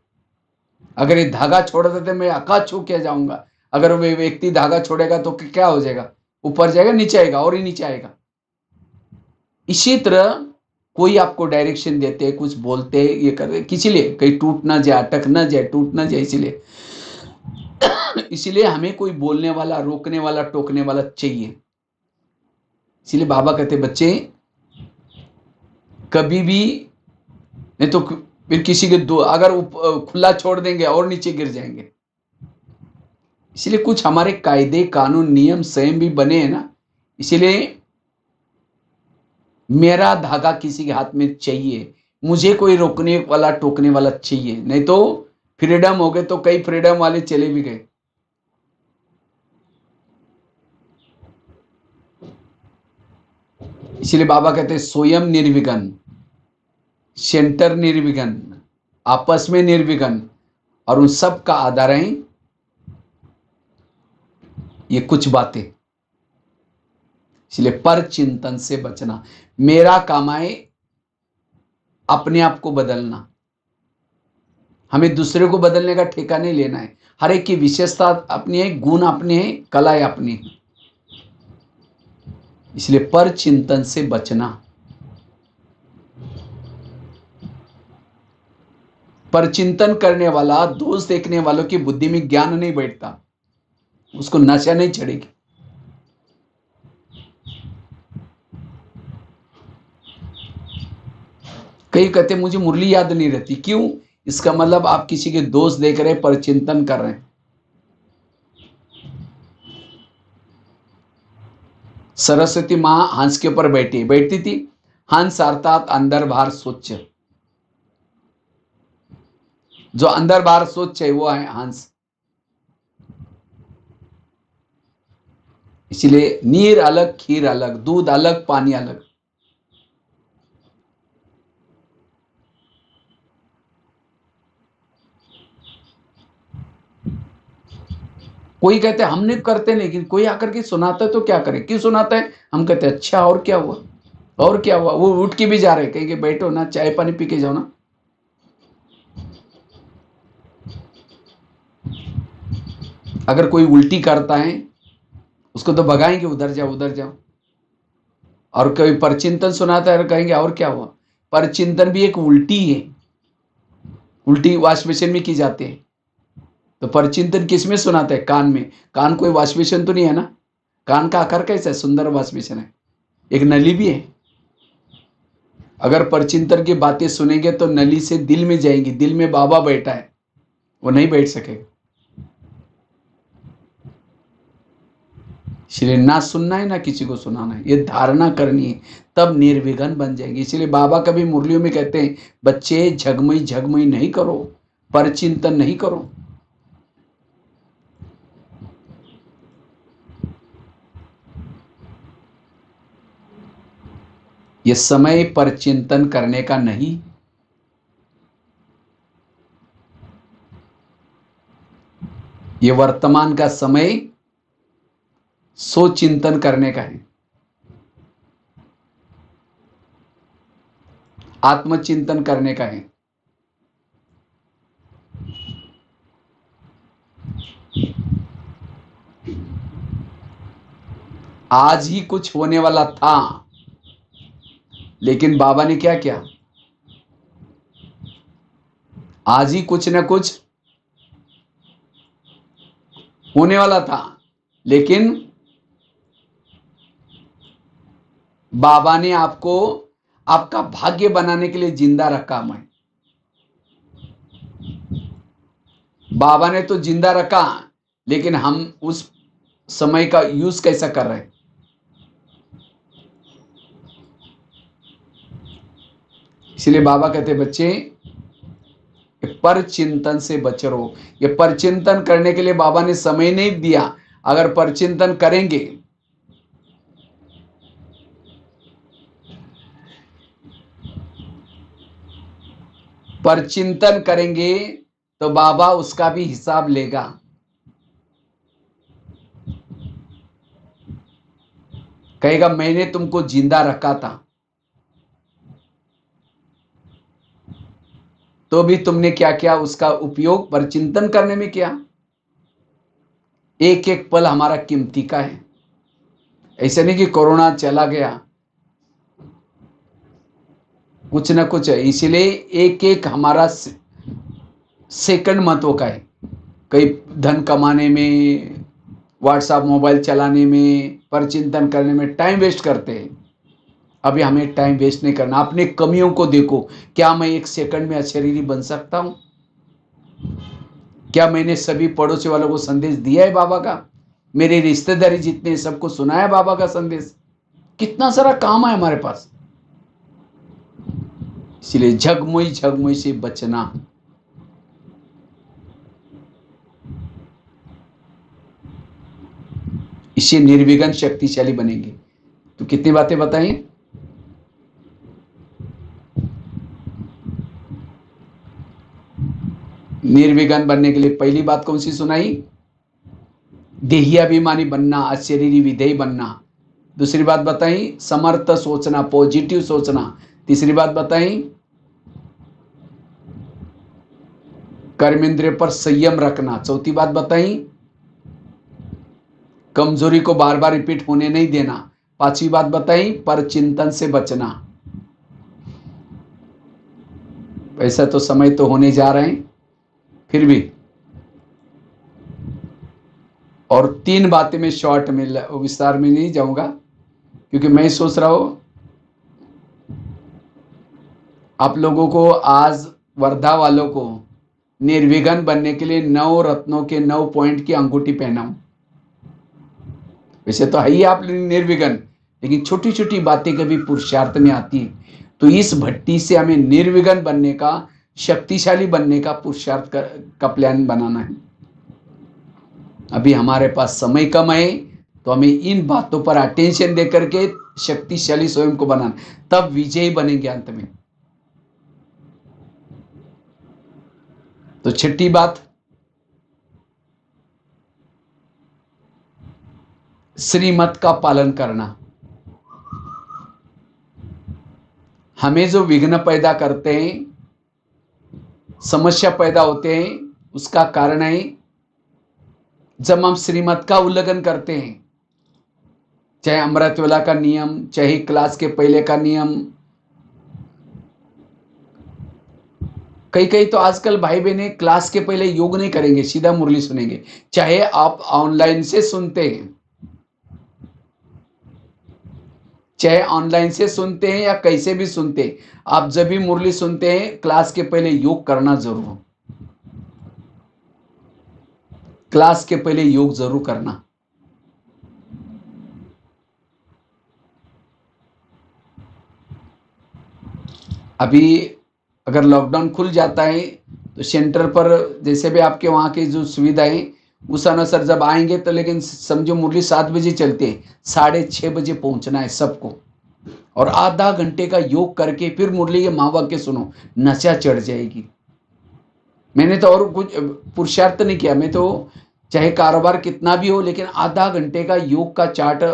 अगर ये धागा छोड़ देते मैं आकाश छू के जाऊंगा। अगर वो व्यक्ति धागा छोड़ेगा तो क्या हो जाएगा, ऊपर जाएगा, नीचे आएगा, और ही नीचे आएगा। इसी तरह कोई आपको डायरेक्शन देते, कुछ बोलते, ये करते, किसी लिए कहीं टूट ना जाए, अटक ना जाए, टूट ना जाए, इसीलिए हमें कोई बोलने वाला, रोकने वाला, टोकने वाला चाहिए। इसीलिए बाबा कहते बच्चे कभी भी नहीं तो फिर किसी के दो अगर खुला छोड़ देंगे और नीचे गिर जाएंगे। इसलिए कुछ हमारे कायदे, कानून, नियम स्वयं भी बने हैं ना। इसीलिए मेरा धागा किसी के हाथ में चाहिए, मुझे कोई रोकने वाला, टोकने वाला चाहिए, नहीं तो फ्रीडम हो गए तो कई फ्रीडम वाले चले भी गए। इसलिए बाबा कहते हैं स्वयं निर्विघ्न, सेंटर निर्विघ्न, आपस में निर्विघ्न, और उन सब का आधार है ये कुछ बातें। इसलिए पर चिंतन से बचना। मेरा काम है अपने आप को बदलना, हमें दूसरे को बदलने का ठेका नहीं लेना है। हर एक की विशेषता अपनी है, गुण अपने हैं, कलाएं अपनी। इसलिए पर चिंतन से बचना। पर चिंतन करने वाला, दोष देखने वालों की बुद्धि में ज्ञान नहीं बैठता, उसको नशा नहीं चढ़ेगी। कई कहते मुझे मुरली याद नहीं रहती, क्यों? इसका मतलब आप किसी के दोष देख रहे हैं, पर चिंतन कर रहे हैं। सरस्वती मां हंस के ऊपर बैठती थी। हंस अर्थात अंदर बाहर स्वच्छ, जो अंदर बाहर स्वच्छ है वो है हंस। इसलिए नीर अलग, खीर अलग, दूध अलग, पानी अलग। कोई कहते हैं हमने करते नहीं, लेकिन कोई आकर के सुनाता है तो क्या करे, क्यों सुनाता है? हम कहते हैं अच्छा और क्या हुआ, और क्या हुआ। वो उठ के भी जा रहे, कहेंगे बैठो ना, चाय पानी पी के जाओ ना। अगर कोई उल्टी करता है उसको तो भगाएंगे, उधर जाओ, उधर जाओ। और कोई परचिंतन सुनाता है, कहेंगे और क्या हुआ। परचिंतन भी एक उल्टी है, उल्टी वॉश बेसिन में की जाती है। तो परचिंतन किस में सुनाते हैं? कान में। कान कोई वॉश बेसिन तो नहीं है ना। कान का आकार कैसा है? सुंदर वॉश बेसिन है, एक नली भी है। अगर परचिंतन की बातें सुनेंगे तो नली से दिल में जाएंगी, दिल में बाबा बैठा है, वो नहीं बैठ सकेगा। इसलिए ना सुनना है ना किसी को सुनाना है, ये धारणा करनी है, तब निर्विघ्न बन जाएंगे। इसीलिए बाबा कभी मुरलियों में कहते हैं बच्चे झगमई झगमई नहीं करो, परचिंतन नहीं करो। ये समय पर चिंतन करने का नहीं, ये वर्तमान का समय सोचिंतन करने का है, आत्मचिंतन करने का है। आज ही कुछ होने वाला था, लेकिन बाबा ने क्या किया? आज ही कुछ ना कुछ होने वाला था, लेकिन बाबा ने आपको आपका भाग्य बनाने के लिए जिंदा रखा। मैं बाबा ने तो जिंदा रखा, लेकिन हम उस समय का यूज कैसा कर रहे हैं। इसलिए बाबा कहते बच्चे पर चिंतन से बच रहो। ये परचिंतन करने के लिए बाबा ने समय नहीं दिया। अगर परचिंतन करेंगे, परचिंतन करेंगे तो बाबा उसका भी हिसाब लेगा। कहेगा मैंने तुमको जिंदा रखा था, तो भी तुमने क्या किया, उसका उपयोग परचिंतन करने में किया। एक एक पल हमारा कीमती का है। ऐसे नहीं कि कोरोना चला गया, कुछ ना कुछ है, इसीलिए एक एक हमारा सेकंड महत्व का है। कई धन कमाने में, व्हाट्सएप मोबाइल चलाने में, परचिंतन करने में टाइम वेस्ट करते हैं। अभी हमें टाइम वेस्ट नहीं करना। अपने कमियों को देखो, क्या मैं एक सेकंड में अशरीरी बन सकता हूं? क्या मैंने सभी पड़ोसी वालों को संदेश दिया है बाबा का? मेरे रिश्तेदारी जितने सबको सुनाया बाबा का संदेश? कितना सारा काम है हमारे पास। इसलिए झगमुई से बचना। इससे निर्विघ्न शक्तिशाली बनेंगे। तो कितनी बातें बताई? निर्विघ्न बनने के लिए पहली बात कौन सी सुनाई? देहियाभिमानी बनना, अशरीरी विधेय बनना। दूसरी बात बताई, समर्थ सोचना, पॉजिटिव सोचना। तीसरी बात बताई, कर्मेंद्रिय पर संयम रखना। चौथी बात बताई, कमजोरी को बार बार रिपीट होने नहीं देना। पांचवी बात बताई, पर चिंतन से बचना। वैसा तो समय तो होने जा रहे हैं, फिर भी और तीन बातें में शॉर्ट में, विस्तार में नहीं जाऊंगा, क्योंकि मैं सोच रहा हूं आप लोगों को आज, वर्धा वालों को, निर्विघ्न बनने के लिए 9 रत्नों के 9 पॉइंट की अंगूठी पहनाऊं। वैसे तो है ही आप निर्विघ्न, लेकिन छोटी छोटी बातें कभी पुरुषार्थ में आती है। तो इस भट्टी से हमें निर्विघ्न बनने का, शक्तिशाली बनने का पुरुषार्थ का प्लान बनाना है। अभी हमारे पास समय कम है, तो हमें इन बातों पर अटेंशन देकर के शक्तिशाली स्वयं को बनाना, तब विजयी बनेंगे अंत में। तो छठी बात, श्रीमत का पालन करना। हमें जो विघ्न पैदा करते हैं, समस्या पैदा होते हैं, उसका कारण है जब हम श्रीमत का उल्लंघन करते हैं। चाहे अमृतवेला का नियम, चाहे क्लास के पहले का नियम। कई कई तो आजकल भाई बहने क्लास के पहले योग नहीं करेंगे, सीधा मुरली सुनेंगे। चाहे आप ऑनलाइन से सुनते हैं, चाहे ऑनलाइन से सुनते हैं या कैसे भी सुनते हैं, आप जब भी मुरली सुनते हैं, क्लास के पहले योग करना जरूर। क्लास के पहले योग जरूर करना। अभी अगर लॉकडाउन खुल जाता है तो सेंटर पर जैसे भी आपके वहाँ की जो सुविधाएं, उस अनुसार जब आएंगे तो, लेकिन समझो मुरली 7 बजे चलते हैं, 6:30 बजे पहुंचना है सबको। और आधा घंटे का योग करके फिर मुरली के माँ बाप के सुनो, नशा चढ़ जाएगी। मैंने तो और कुछ पुरुषार्थ नहीं किया, मैं तो चाहे कारोबार कितना भी हो, लेकिन आधा घंटे का योग का चार्ट,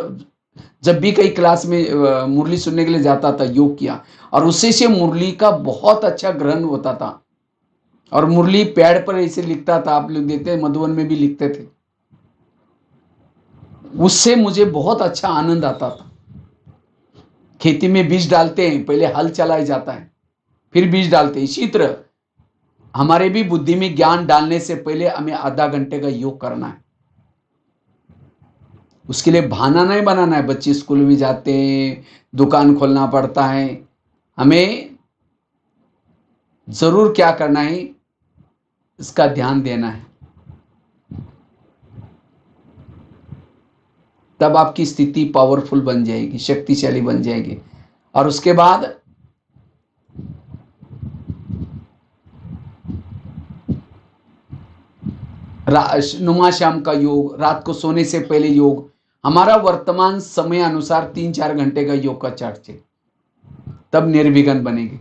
जब भी कई क्लास में मुरली सुनने के लिए जाता था, योग किया, और उससे से मुरली का बहुत अच्छा ग्रहण होता था। और मुरली पैड पर ऐसे लिखता था, आप लोग देखते हैं मधुबन में भी लिखते थे, उससे मुझे बहुत अच्छा आनंद आता था। खेती में बीज डालते हैं, पहले हल चलाया जाता है, फिर बीज डालते हैं। इसी तरह हमारे भी बुद्धि में ज्ञान डालने से पहले हमें आधा घंटे का योग करना है। उसके लिए बहाना नहीं बनाना है। बच्चे स्कूल में जाते हैं, दुकान खोलना पड़ता है, हमें जरूर क्या करना है, इसका ध्यान देना है। तब आपकी स्थिति पावरफुल बन जाएगी, शक्तिशाली बन जाएगी। और उसके बाद नुमा शाम का योग, रात को सोने से पहले योग, हमारा वर्तमान समय अनुसार 3-4 घंटे का योग का चार्ट चाहिए, तब निर्विघ्न बनेगी।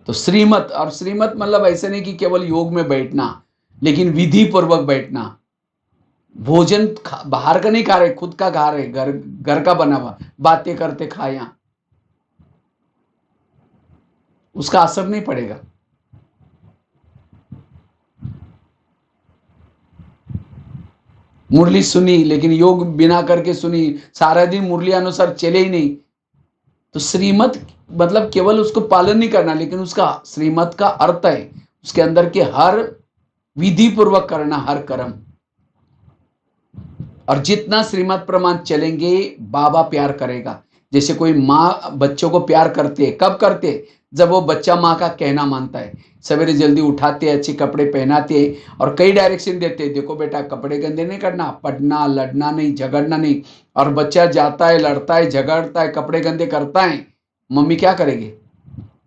तो श्रीमत, और श्रीमत मतलब ऐसे नहीं कि केवल योग में बैठना, लेकिन विधि पूर्वक बैठना। भोजन बाहर का नहीं खा रहे, खुद का खा रहे, घर का बना हुआ, बातें करते खाया, उसका असर नहीं पड़ेगा। मुरली सुनी लेकिन योग बिना करके सुनी, सारा दिन मुरली अनुसार चले ही नहीं, तो श्रीमत मतलब केवल उसको पालन नहीं करना, लेकिन उसका श्रीमत का अर्थ है उसके अंदर के हर विधि पूर्वक करना हर कर्म। और जितना श्रीमत प्रमाण चलेंगे बाबा प्यार करेगा। जैसे कोई माँ बच्चों को प्यार करते है, कब करते है? जब वो बच्चा माँ का कहना मानता है, सवेरे जल्दी उठाते हैं, अच्छे कपड़े पहनाते हैं और कई डायरेक्शन देते हैं, देखो बेटा कपड़े गंदे नहीं करना, पढ़ना, लड़ना नहीं, झगड़ना नहीं। और बच्चा जाता है, लड़ता है, झगड़ता है, कपड़े गंदे करता है, मम्मी क्या करेगी?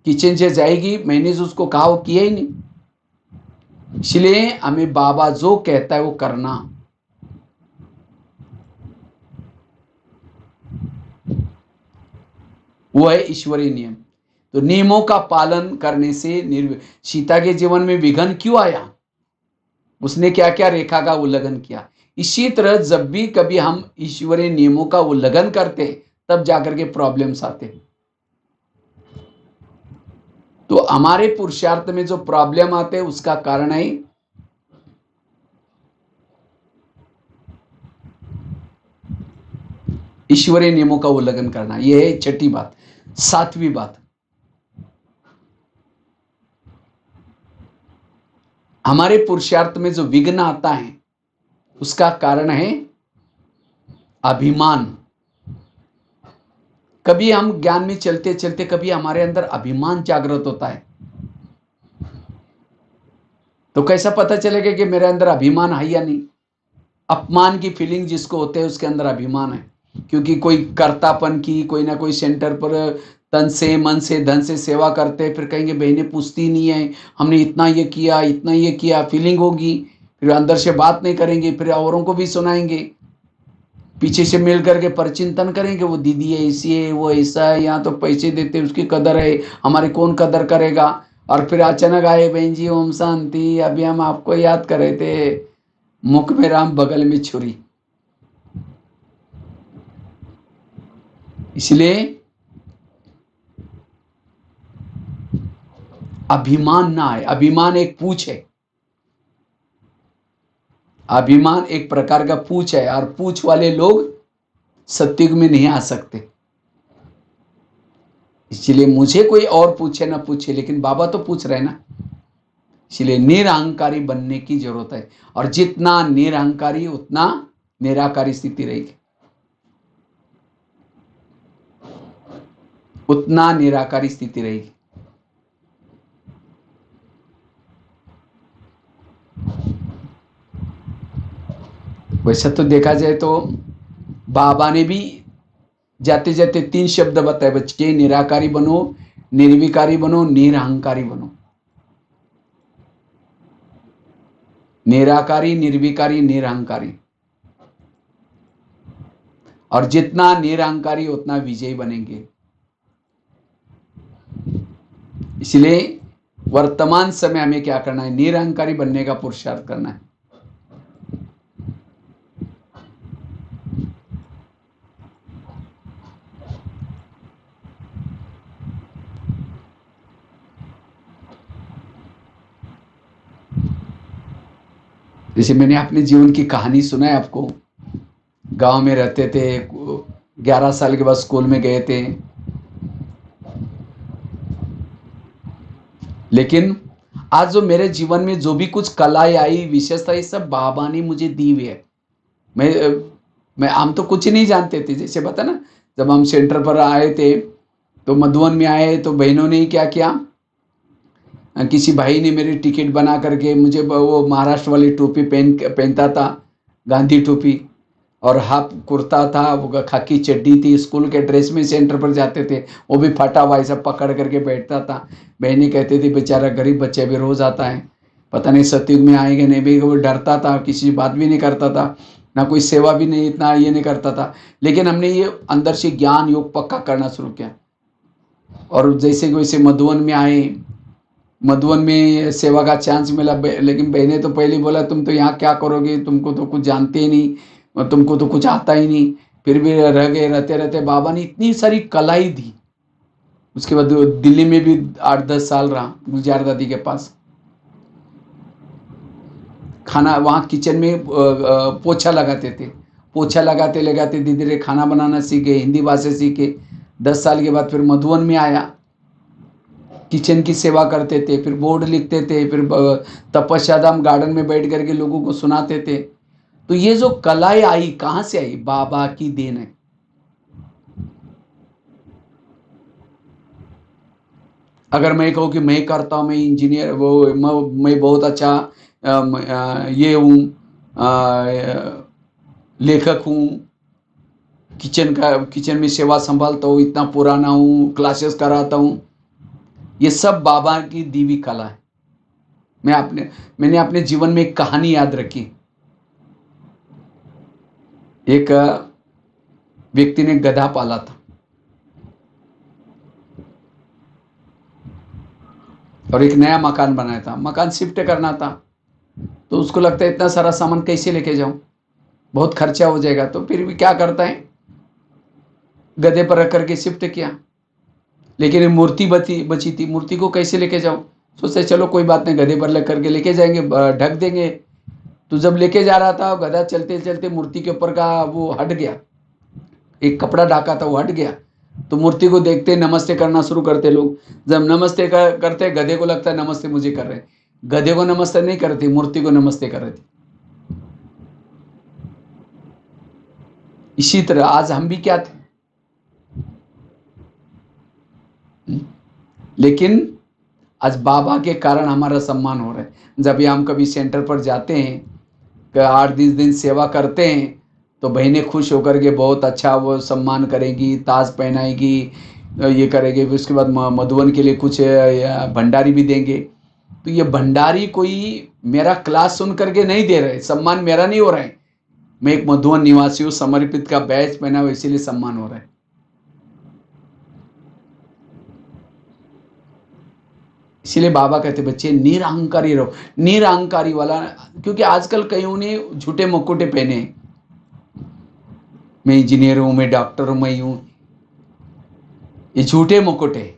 किचन से जाएगी, मैंने जो उसको कहा वो किया ही नहीं। इसलिए हमें बाबा जो कहता है वो करना। वो है ईश्वरीय नियम। तो नियमों का पालन करने से सीता के जीवन में विघ्न क्यों आया? उसने क्या क्या रेखा का उल्लंघन किया। इसी तरह जब भी कभी हम ईश्वरीय नियमों का उल्लंघन करते तब जाकर के प्रॉब्लम्स आते। तो हमारे पुरुषार्थ में जो प्रॉब्लम आते हैं उसका कारण है ईश्वरीय नियमों का उल्लंघन करना। यह है छठी बात। सातवीं बात, हमारे पुरुषार्थ में जो विघ्न आता है उसका कारण है अभिमान। कभी हम ज्ञान में चलते चलते कभी हमारे अंदर अभिमान जागृत होता है, तो कैसा पता चलेगा कि मेरे अंदर अभिमान है या नहीं? अपमान की फीलिंग जिसको होते हैं उसके अंदर अभिमान है, क्योंकि कोई कर्तापन की, कोई ना कोई सेंटर पर तन से मन से धन से सेवा करते, फिर कहेंगे बहनें पूछती नहीं है, हमने इतना ये किया, इतना ये किया, फीलिंग होगी, फिर अंदर से बात नहीं करेंगे, फिर औरों को भी सुनाएंगे, पीछे से मिल करके परचिंतन करेंगे, वो दीदी ऐसी है, वो ऐसा है, यहाँ तो पैसे देते उसकी कदर है, हमारी कौन कदर करेगा। और फिर अचानक आए, बहन जी ओम शांति, अभी हम आपको याद कर रहे थे, मुख में राम बगल में छुरी। इसलिए अभिमान ना आए। अभिमान एक पूछ है, अभिमान एक प्रकार का पूछ है, और पूछ वाले लोग सत्युग में नहीं आ सकते। इसलिए मुझे कोई और पूछे ना पूछे, लेकिन बाबा तो पूछ रहे ना। इसलिए निरहंकारी बनने की जरूरत है, और जितना निरहंकारी उतना निराकारी स्थिति रहेगी, उतना निराकारी स्थिति रहेगी। वैसे तो देखा जाए तो बाबा ने भी जाते जाते 3 शब्द बताए, बच्चे निराकारी बनो, निर्विकारी बनो, निरहंकारी बनो। निराकारी, निर्विकारी, निरहंकारी। और जितना निरहंकारी उतना विजयी बनेंगे। इसलिए वर्तमान समय हमें क्या करना है? निरहंकारी बनने का पुरुषार्थ करना है। जैसे मैंने अपने जीवन की कहानी सुना है आपको। गांव में रहते थे, 11 साल के बाद स्कूल में गए थे, लेकिन आज जो मेरे जीवन में जो भी कुछ कलाएं आई, विशेषता, ये सब बाबा ने मुझे दी हुई है। मैं हम तो कुछ नहीं जानते थे। जैसे बता ना, जब हम सेंटर पर आए थे तो मधुबन में आए, तो बहनों ने क्या किया, किसी भाई ने मेरी टिकट बना करके मुझे, वो महाराष्ट्र वाली टोपी पहनता था, गांधी टोपी, और हाफ कुर्ता था, वो खाकी चड्डी थी, स्कूल के ड्रेस में सेंटर पर जाते थे, वो भी फटा हुआ ऐसा पकड़ करके बैठता था। बहनें कहती थी बेचारा गरीब बच्चे भी रोज आता है, पता नहीं सतयुग में आएंगे नहीं भी। वो डरता था, किसी बात भी नहीं करता था, ना कोई सेवा भी नहीं, इतना ये नहीं करता था। लेकिन हमने ये अंदर से ज्ञान योग पक्का करना शुरू किया, और जैसे वैसे मधुबन में आए, मधुबन में सेवा का चांस मिला। लेकिन बहने तो पहले बोला तुम तो यहाँ क्या करोगे, तुमको तो कुछ जानते ही नहीं, और तुमको तो कुछ आता ही नहीं। फिर भी रह गए, रहते रहते बाबा ने इतनी सारी कलाई दी। उसके बाद दिल्ली में भी 8-10 साल रहा, गुलजार दादी के पास। खाना वहाँ किचन में पोछा लगाते थे। पोछा लगाते लगाते धीरे धीरे खाना बनाना सीखे, हिंदी भाषा सीखे। 10 साल के बाद फिर मधुबन में आया, किचन की सेवा करते थे, फिर बोर्ड लिखते थे, फिर तपस्या धाम गार्डन में बैठ करके लोगों को सुनाते थे। तो ये जो कलाएं आई कहाँ से आई? बाबा की देन है। अगर मैं कहूँ कि मैं करता हूँ, मैं इंजीनियर, मैं बहुत अच्छा ये हूँ, लेखक हूँ, किचन में सेवा संभालता हूँ, इतना पुराना हूँ, क्लासेस कराता हूँ, ये सब बाबा की दी हुई कला है। मैंने अपने जीवन में एक कहानी याद रखी। एक व्यक्ति ने गधा पाला था और एक नया मकान बनाया था, मकान शिफ्ट करना था। तो उसको लगता है इतना सारा सामान कैसे लेके जाऊं, बहुत खर्चा हो जाएगा। तो फिर भी क्या करता है, गधे पर रख करके शिफ्ट किया। लेकिन ये मूर्ति बची थी, मूर्ति को कैसे लेके जाऊं? सोचे चलो कोई बात नहीं, गधे पर लग करके लेके जाएंगे, ढक देंगे। तो जब लेके जा रहा था, गधा चलते चलते मूर्ति के ऊपर का वो हट गया, एक कपड़ा ढाका था वो हट गया। तो मूर्ति को देखते नमस्ते करना शुरू करते लोग। जब नमस्ते करते, गधे को लगता है नमस्ते मुझे कर रहे हैं। गधे को नमस्ते नहीं करते, मूर्ति को नमस्ते कर रहे थे। इसी तरह आज हम भी क्या थे, लेकिन आज बाबा के कारण हमारा सम्मान हो रहा है। जब हम कभी सेंटर पर जाते हैं, 8-10 दिन सेवा करते हैं, तो बहनें खुश होकर के बहुत अच्छा वो सम्मान करेगी, ताज पहनाएगी, ये करेगी। उसके बाद मधुबन के लिए कुछ भंडारी भी देंगे। तो ये भंडारी कोई मेरा क्लास सुन करके नहीं दे रहे, सम्मान मेरा नहीं हो रहा है। मैं एक मधुबन निवासी हूँ, समर्पित का बैच पहना हुआ, इसीलिए सम्मान हो रहा है। इसीलिए बाबा कहते बच्चे निरअहंकारी रहो। निरअहंकारी वाला, क्योंकि आजकल कईयों ने झूठे मुकुटे पहने, मैं इंजीनियर हूं, मैं डॉक्टर हूं, मैं यूं, ये झूठे मुकुटे।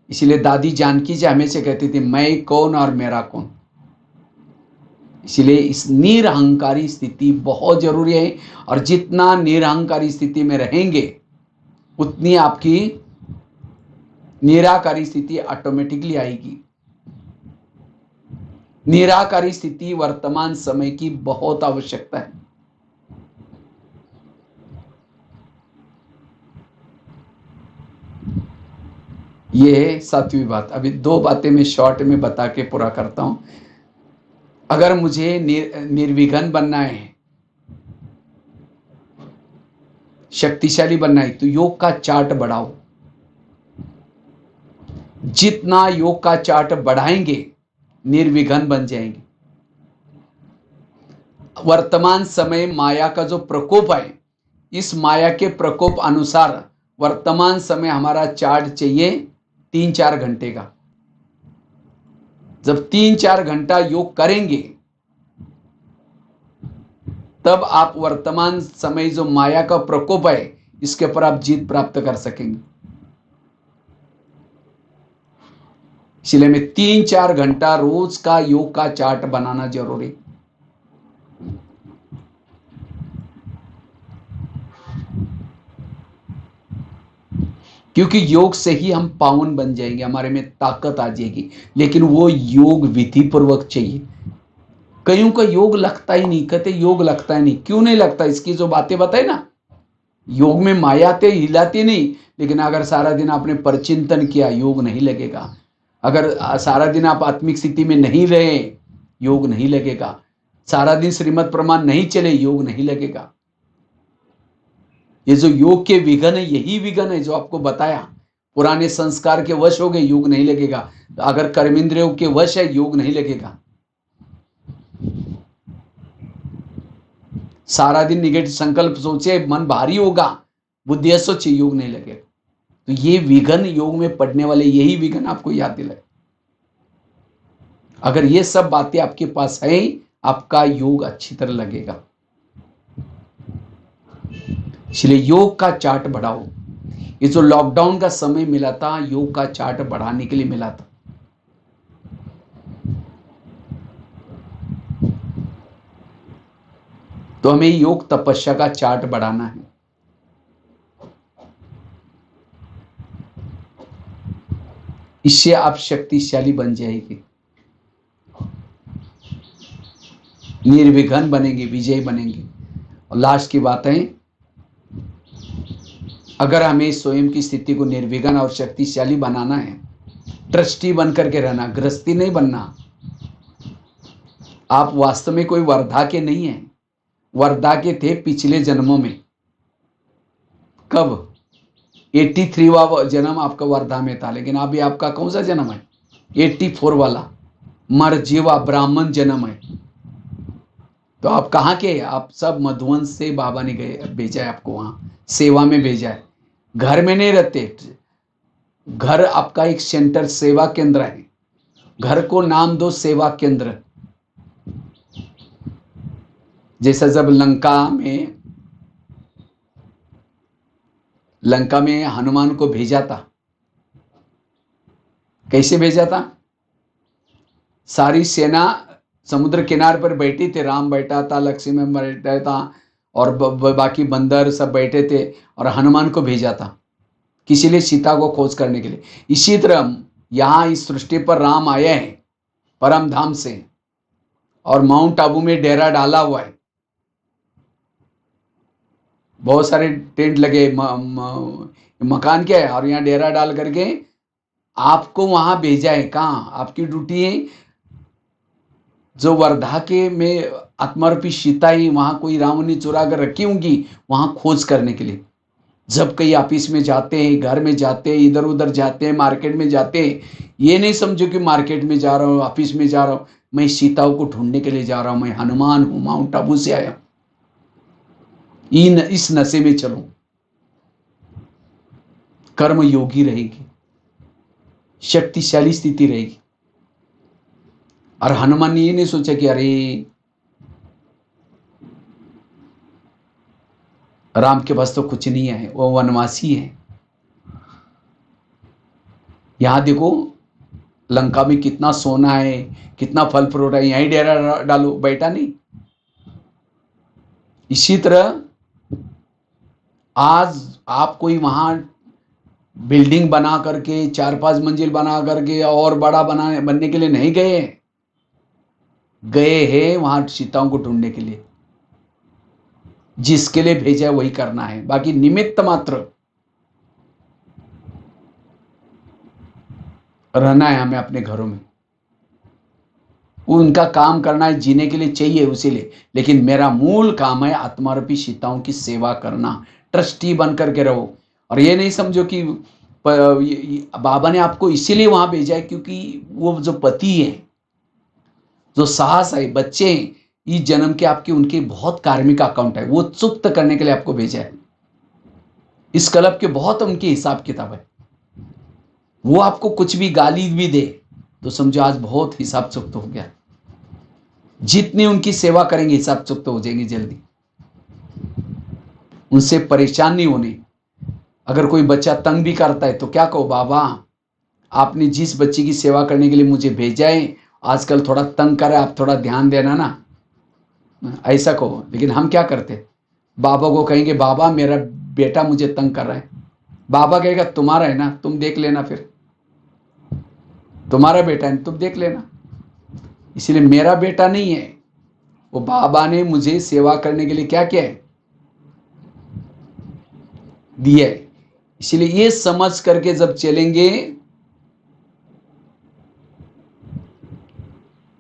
इसीलिए दादी जानकी जी हमेशा कहती थी मैं कौन और मेरा कौन। इसीलिए इस निरअहंकारी स्थिति बहुत जरूरी है। और जितना निरअहंकारी स्थिति में रहेंगे, उतनी आपकी निराकारी स्थिति ऑटोमेटिकली आएगी। निराकारी स्थिति वर्तमान समय की बहुत आवश्यकता है। ये है 7वीं बात। अभी 2 बातें मैं शॉर्ट में बता के पूरा करता हूं। अगर मुझे निर्विघ्न बनना है, शक्तिशाली बनना है, तो योग का चार्ट बढ़ाओ। जितना योग का चार्ट बढ़ाएंगे, निर्विघ्न बन जाएंगे। वर्तमान समय माया का जो प्रकोप है, इस माया के प्रकोप अनुसार वर्तमान समय हमारा चार्ट चाहिए 3-4 घंटे का। जब 3-4 घंटा योग करेंगे, तब आप वर्तमान समय जो माया का प्रकोप है, इसके ऊपर आप जीत प्राप्त कर सकेंगे। इसलिए में 3-4 घंटा रोज का योग का चार्ट बनाना जरूरी। क्योंकि योग से ही हम पावन बन जाएंगे, हमारे में ताकत आ जाएगी। लेकिन वो योग विधि पूर्वक चाहिए। कईयों का योग लगता ही नहीं, कहते योग लगता ही नहीं। क्यों नहीं लगता? इसकी जो बातें बताए ना, योग में माया आते हिलाती नहीं। लेकिन अगर सारा दिन आपने परचिंतन किया, योग नहीं लगेगा। अगर सारा दिन आप आत्मिक स्थिति में नहीं रहे, योग नहीं लगेगा। सारा दिन श्रीमद् प्रमाण नहीं चले, योग नहीं लगेगा। ये जो योग के विघन है, यही विघन है जो आपको बताया। पुराने संस्कार के वश हो गए, योग नहीं लगेगा। तो अगर कर्मेंद्रियों के वश है, योग नहीं लगेगा। सारा दिन निगेटिव संकल्प सोचे, मन भारी होगा, बुद्धि सोचे, योग नहीं लगेगा। तो ये विघन योग में पड़ने वाले, यही विघन आपको याद दिलाए। अगर ये सब बातें आपके पास है, आपका योग अच्छी तरह लगेगा। इसलिए योग का चार्ट बढ़ाओ। ये जो लॉकडाउन का समय मिला था, योग का चार्ट बढ़ाने के लिए मिला था। तो हमें योग तपस्या का चार्ट बढ़ाना है। इससे आप शक्तिशाली बन जाएंगे, निर्विघ्न बनेंगे, विजयी बनेंगे। और लास्ट की बात है, अगर हमें स्वयं की स्थिति को निर्विघ्न और शक्तिशाली बनाना है, ट्रस्टी बन करके रहना, गृहस्थी नहीं बनना। आप वास्तव में कोई वर्धा के नहीं है, वर्धा के थे पिछले जन्मों में। कब? 83वां जन्म आपका वर्धा में था, लेकिन अभी आपका कौन सा जन्म है? 84 वाला मरजीवा ब्राह्मण जन्म है। तो आप कहाँ के? आप सब मधुवन से बाबा ने भेजा है आपको, वहां सेवा में भेजा है। घर में नहीं रहते, घर आपका एक सेंटर, सेवा केंद्र है। घर को नाम दो सेवा केंद्र। जैसा जब लंका में हनुमान को भेजा था, कैसे भेजा था? सारी सेना समुद्र किनारे पर बैठी थी, राम बैठा था, लक्ष्मण बैठा था, और बाकी बंदर सब बैठे थे, और हनुमान को भेजा था किसी लिए? सीता को खोज करने के लिए। इसी तरह यहां इस सृष्टि पर राम आए हैं परम धाम से, और माउंट आबू में डेरा डाला हुआ है। बहुत सारे टेंट लगे, मकान क्या है, और यहाँ डेरा डाल करके आपको वहां भेजा है। कहाँ? आपकी ड्यूटी है जो वर्धा के में आत्मारूपी सीता ही वहां कोई रावण ने चुरा कर रखी होंगी, वहां खोज करने के लिए। जब कई ऑफिस में जाते हैं, घर में जाते हैं, इधर उधर जाते हैं, मार्केट में जाते हैं, ये नहीं समझो कि मार्केट में जा रहा हूँ, ऑफिस में जा रहा हूँ, मैं सीताओं को ढूंढने के लिए जा रहा हूँ, मैं हनुमान हूं, माउंट आबू से आया हूं। इस नशे में चलो, कर्म योगी रहेगी, शक्तिशाली स्थिति रहेगी। और हनुमान ने ये नहीं सोचा कि अरे राम के पास तो कुछ नहीं है, वो वनवासी है। यहां देखो लंका में कितना सोना है, कितना फल फ्रूट है, यहीं डेरा डालो, बैठा नहीं। इसी तरह आज आप कोई वहां बिल्डिंग बना करके 4-5 मंजिल बना करके और बड़ा बनने के लिए नहीं गए हैं वहां सीताओं को ढूंढने के लिए। जिसके लिए भेजा है वही करना है, बाकी निमित्त मात्र रहना है हमें अपने घरों में। उनका काम करना है, जीने के लिए चाहिए उसी लिए, लेकिन मेरा मूल काम है आत्मारूपी सीताओं की सेवा करना। ट्रस्टी बन करके रहो। और ये नहीं समझो कि बाबा ने आपको इसीलिए वहां भेजा है क्योंकि वो जो पति है, जो साहस है, बच्चे हैं, इस जन्म के आपके उनके बहुत कार्मिक अकाउंट है, वो चुक्त करने के लिए आपको भेजा है। इस क्लब के बहुत उनके हिसाब किताब है। वो आपको कुछ भी गाली भी दे तो समझो आज बहुत हिसाब चुक्त हो गया। जितनी उनकी सेवा करेंगे हिसाब चुक्त हो जाएंगे जल्दी। उनसे परेशान नहीं होने। अगर कोई बच्चा तंग भी करता है तो क्या कहो, बाबा आपने जिस बच्चे की सेवा करने के लिए मुझे भेजा है आजकल थोड़ा तंग कर रहा है, आप थोड़ा ध्यान देना ना, ऐसा कहो। लेकिन हम क्या करते, बाबा को कहेंगे बाबा मेरा बेटा मुझे तंग कर रहा है, बाबा कहेगा तुम्हारा है ना, तुम देख लेना, फिर तुम्हारा बेटा है तुम देख लेना। इसलिए मेरा बेटा नहीं है, वो बाबा ने मुझे सेवा करने के लिए क्या किया है, दिया है। इसलिए ये समझ करके जब चलेंगे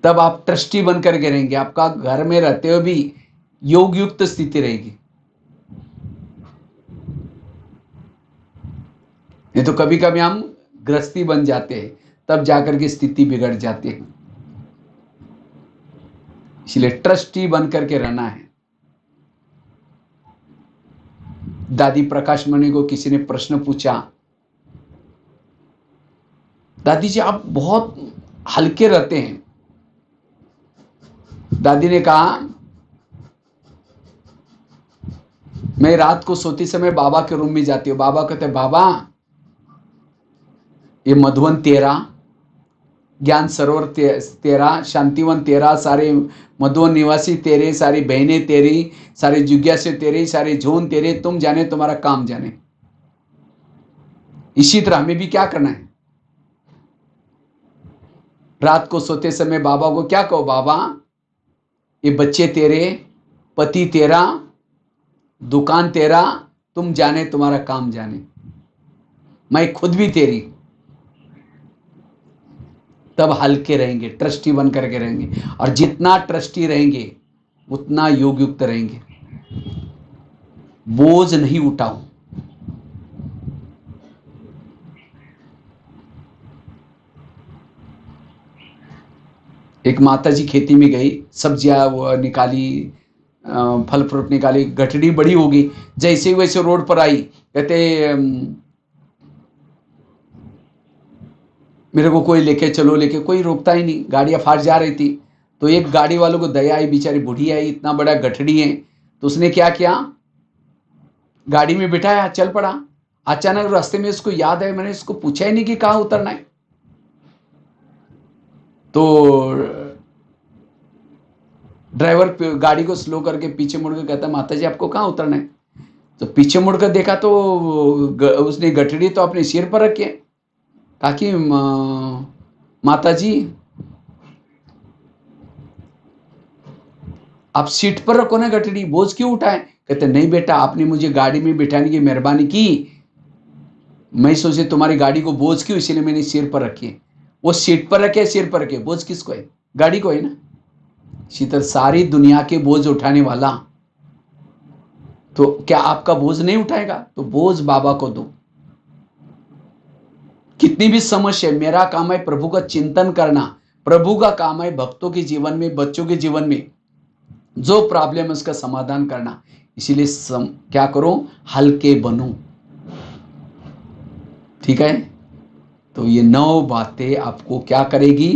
तब आप ट्रस्टी बन करके रहेंगे। आपका घर में रहते हुए भी योग युक्त स्थिति रहेगी। नहीं तो कभी कभी हम गृहस्थी बन जाते हैं, तब जाकर के स्थिति बिगड़ जाती है। इसलिए ट्रस्टी बन करके रहना है। दादी प्रकाश मणि को किसी ने प्रश्न पूछा, दादी जी आप बहुत हल्के रहते हैं। दादी ने कहा मैं रात को सोती समय बाबा के रूम में जाती हूँ। बाबा कहते बाबा ये मधुवन तेरा, ज्ञान सरोवर तेरा, शांतिवन तेरा, सारे मधुवन निवासी तेरे, सारी बहनें तेरी, सारे जिज्ञासु तेरे, सारे झोन तेरे, तुम जाने तुम्हारा काम जाने। इसी तरह हमें भी क्या करना है, रात को सोते समय बाबा को क्या कहो, बाबा ये बच्चे तेरे, पति तेरा, दुकान तेरा, तुम जाने तुम्हारा काम जाने, मैं खुद भी तेरी। तब हल्के रहेंगे, ट्रस्टी बन करके रहेंगे, और जितना ट्रस्टी रहेंगे उतना योग युक्त रहेंगे। बोझ नहीं उठाओ। एक माता जी खेती में गई, सब्जियां वो निकाली, फल फ्रूट निकाली, गठड़ी बड़ी होगी, जैसे ही वैसे रोड पर आई, कहते मेरे को कोई लेके चलो, लेके कोई रोकता ही नहीं, गाड़ियां फाट जा रही थी। तो एक गाड़ी वालों को दया आई, बेचारी बूढ़ी आई, इतना बड़ा गठड़ी है, तो उसने क्या किया, गाड़ी में बिठाया, चल पड़ा। अचानक रास्ते में उसको याद है, मैंने इसको पूछा ही नहीं कि कहाँ उतरना है। तो ड्राइवर गाड़ी को स्लो करके पीछे मुड़कर कहता, माता जी आपको कहाँ उतरना है? तो पीछे मुड़कर देखा तो उसने गठड़ी तो अपने सिर पर रखी है। कहा कि माता जी आप सीट पर रखो ना गठड़ी, बोझ क्यों उठाए? कहते नहीं बेटा, आपने मुझे गाड़ी में बिठाने की मेहरबानी की, मैं सोचे तुम्हारी गाड़ी को बोझ क्यों, इसलिए मैंने सिर पर रखी है। वो सीट पर रखे, सिर पर रखे, बोझ किसको है? गाड़ी को है ना। शीतल, सारी दुनिया के बोझ उठाने वाला, तो क्या आपका बोझ नहीं उठाएगा? तो बोझ बाबा को दो। कितनी भी समस्या, मेरा काम है प्रभु का चिंतन करना, प्रभु का काम है भक्तों के जीवन में, बच्चों के जीवन में जो प्रॉब्लम है उसका समाधान करना। इसीलिए क्या करो, हल्के बनो। ठीक है, तो ये 9 बातें आपको क्या करेगी,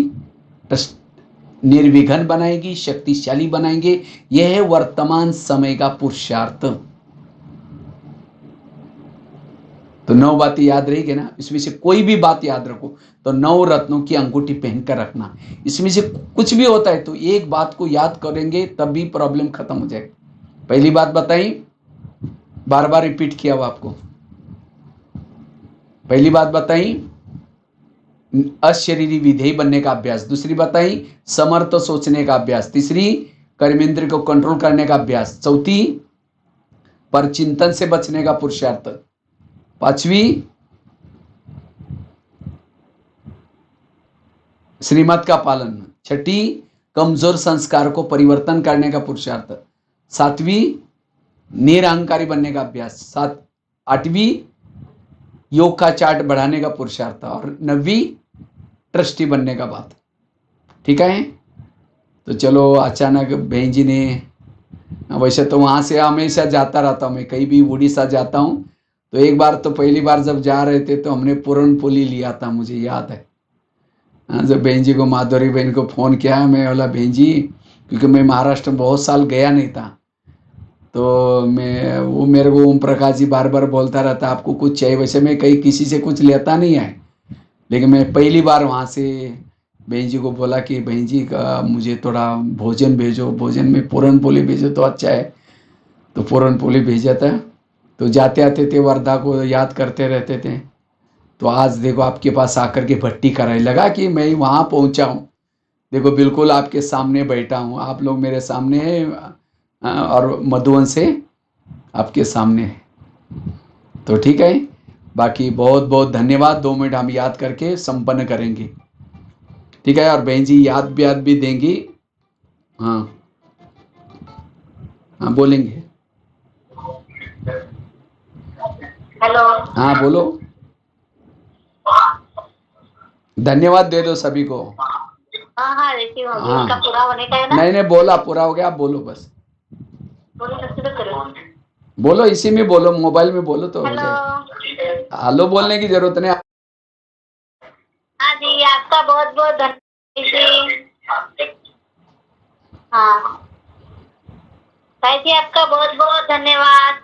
निर्विघ्न बनाएगी, शक्तिशाली बनाएंगे। यह है वर्तमान समय का पुरुषार्थ। तो 9 बातें याद रहेगी ना, इसमें से कोई भी बात याद रखो तो 9 रत्नों की अंगूठी पहनकर रखना। इसमें से कुछ भी होता है तो एक बात को याद करेंगे तब भी प्रॉब्लम खत्म हो जाएगी। पहली बात बताई, बार बार रिपीट किया हुआ आपको। पहली बात बताई, अशरीरी विधेयी बनने का अभ्यास। दूसरी बताई, समर्थ सोचने का अभ्यास। तीसरी, कर्मेंद्र को कंट्रोल करने का अभ्यास। चौथी, परचिंतन से बचने का पुरुषार्थ। पांचवी, श्रीमत का पालन। छठी, कमजोर संस्कार को परिवर्तन करने का पुरुषार्थ। सातवीं, निरअहंकारी बनने का अभ्यास। आठवीं, योग का चार्ट बढ़ाने का पुरुषार्थ। और 9वीं, ट्रस्टी बनने का बात। ठीक है, तो चलो अचानक बहन जी ने, वैसे तो वहां से हमेशा जाता रहता हूँ मैं, कहीं भी उड़ीसा जाता हूँ तो एक बार तो पहली बार जब जा रहे थे तो हमने पूरन पोली लिया था, मुझे याद है। जब बहन जी को, माधुरी बहन को फोन किया, मैं बोला बहन जी, क्योंकि मैं महाराष्ट्र में बहुत साल गया नहीं था, तो वो मेरे को ओम प्रकाश जी बार बार बोलता रहता आपको कुछ चाहिए। वैसे मैं कहीं किसी से कुछ लेता नहीं है, लेकिन मैं पहली बार वहाँ से बहन जी को बोला कि बहन जी का मुझे थोड़ा भोजन भेजो, भोजन में पूरन पोली भेजो तो अच्छा है। तो पूरन पोली भेजा था। तो जाते आते थे वर्धा को याद करते रहते थे। तो आज देखो आपके पास आकर के भट्टी कराई, लगा कि मैं वहाँ पहुँचा हूँ। देखो बिल्कुल आपके सामने बैठा हूँ, आप लोग मेरे सामने हैं और मधुवन से आपके सामने है। तो ठीक है, बाकी बहुत बहुत धन्यवाद। 2 मिनट हम याद करके संपन्न करेंगे। ठीक है, और बहन जी याद भी देंगी। हाँ हाँ, बोलेंगे। हेलो। हाँ बोलो, धन्यवाद दे दो सभी को। हाँ हाँ, रिसीव हो गया। हाँ। इसका पूरा होने का है ना? नहीं बोला, पूरा हो गया, आप बोलो बस। बोलो, सबसे तो करो। बोलो, इसी में बोलो, मोबाइल में बोलो तो हो हेलो। जाएगा। हेलो बोलने की जरूरत नहीं। हाँ जी, आपका बहुत बहुत धन्यवाद। हाँ भाई जी, आपका बहुत बहुत धन्यवाद।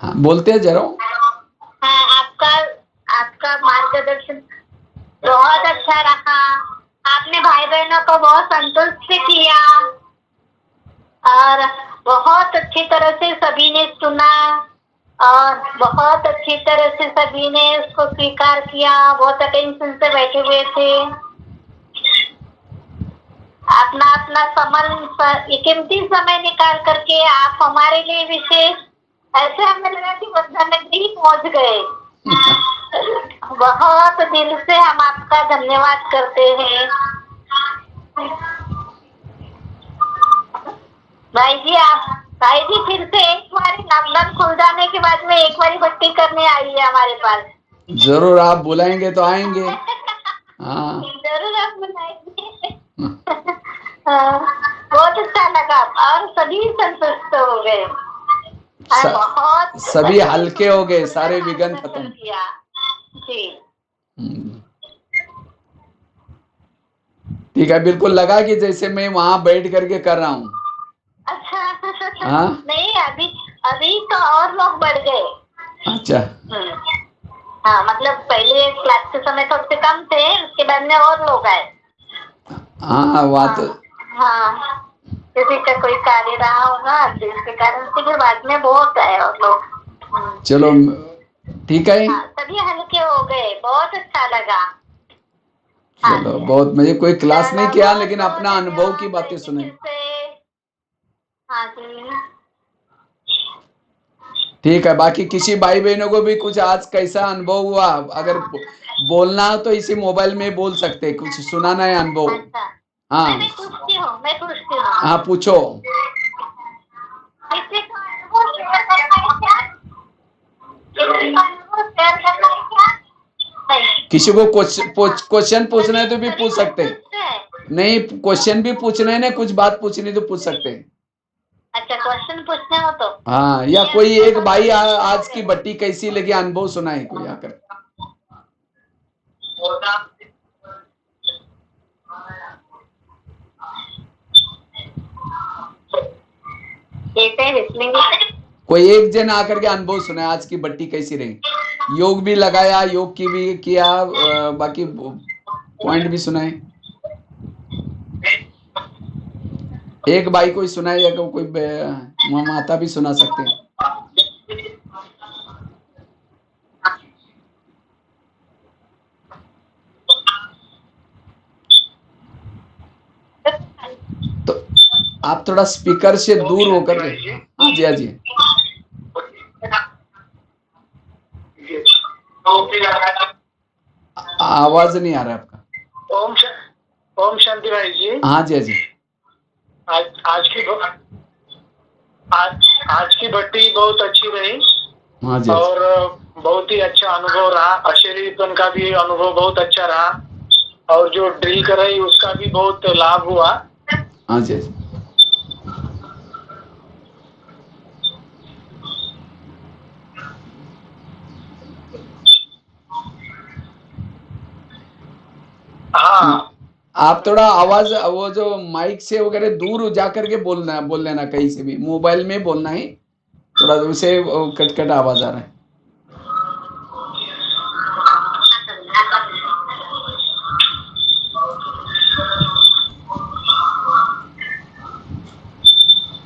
हाँ, बोलते हैं जरा। हाँ, आपका आपका मार्गदर्शन बहुत अच्छा रहा। आपने भाई बहनों को बहुत संतुष्ट किया और बहुत अच्छी तरह से सभी ने सुना और बहुत अच्छी तरह से सभी ने उसको स्वीकार किया। बहुत अटेंशन से बैठे हुए थे। अपना अपना कीमती समय निकाल करके आप हमारे लिए विशेष ऐसे हमें लगा कि बंधन नगरी पहुंच गए। बहुत दिल से हम आपका धन्यवाद करते हैं। भाई जी फिर से एक बार लॉकडाउन खुल जाने के बाद में एक बारी भक्ति करने आई है हमारे पास। जरूर, आप बुलाएंगे तो आएंगे। हाँ जरूर आप बुलाएंगे। बहुत अच्छा लगा और सभी संतुष्ट हो गए। बहुत सभी हल्के हो गए, सारे विघ्न खत्म। जी ठीक है, बिल्कुल लगा कि जैसे मैं वहां बैठ करके कर रहा हूँ। अच्छा हाँ नहीं, अभी तो और लोग बढ़ गए। अच्छा हाँ, मतलब पहले क्लास के समय थोड़े से कम थे, उसके बाद में और लोग आए। हाँ बात। हाँ किसी का कोई कार्य रहा होगा जिसके कारण से फिर बाद में बहुत आए और लोग। चलो ठीक है। हाँ, सभी हल्के हो गए, बहुत अच्छा लगा। चलो बहुत, मुझे कोई क्लास नहीं किया लेकिन अपना अनुभव की बातें सुनाई। हाँ जी ठीक है, बाकी किसी भाई बहनों को भी कुछ आज कैसा अनुभव हुआ, अगर बोलना हो तो इसी मोबाइल में बोल सकते, कुछ सुनाना है अनुभव। अच्छा हाँ मैं पूछती हूँ। हाँ पूछो। किसी को अनुभव शेयर करना है क्या? किसी को अनुभव शेयर करना है क्या? नहीं। किसी को क्वेश्चन पूछना है तो भी पूछ सकते हैं। नहीं, क्वेश्चन भी पूछना है ना, कुछ बात पूछनी तो पूछ सकते हैं। अच्छा, क्वेश्चन पूछने हो तो हाँ, या कोई एक भाई आज की भट्टी कैसी लगी, अनुभव सुनाए कोई आकर। कोई एक जन आकर के अनुभव सुनाए, आज की भट्टी कैसी रही। योग भी लगाया, योग की भी किया, बाकी पॉइंट भी सुनाए। एक भाई कोई सुनाए या कोई माता भी सुना सकते हैं। तो आप थोड़ा स्पीकर से दूर होकर के। हाँ जी हाँ जी। आवाज नहीं आ रहा आपका। ओम शांति भाई जी। हाँ जी हाँ जी। आज की भट्टी बहुत अच्छी रही। हाँ जी। और बहुत ही अच्छा अनुभव रहा। अशरीरपन का भी अनुभव बहुत अच्छा रहा और जो ड्रिल कराई उसका भी बहुत लाभ हुआ। हाँ जी। हाँ, आप थोड़ा आवाज, वो जो माइक से वगैरह दूर जा करके बोल लेना, कहीं से भी मोबाइल में बोलना है। थोड़ा उसे कट आवाज आ रहा है।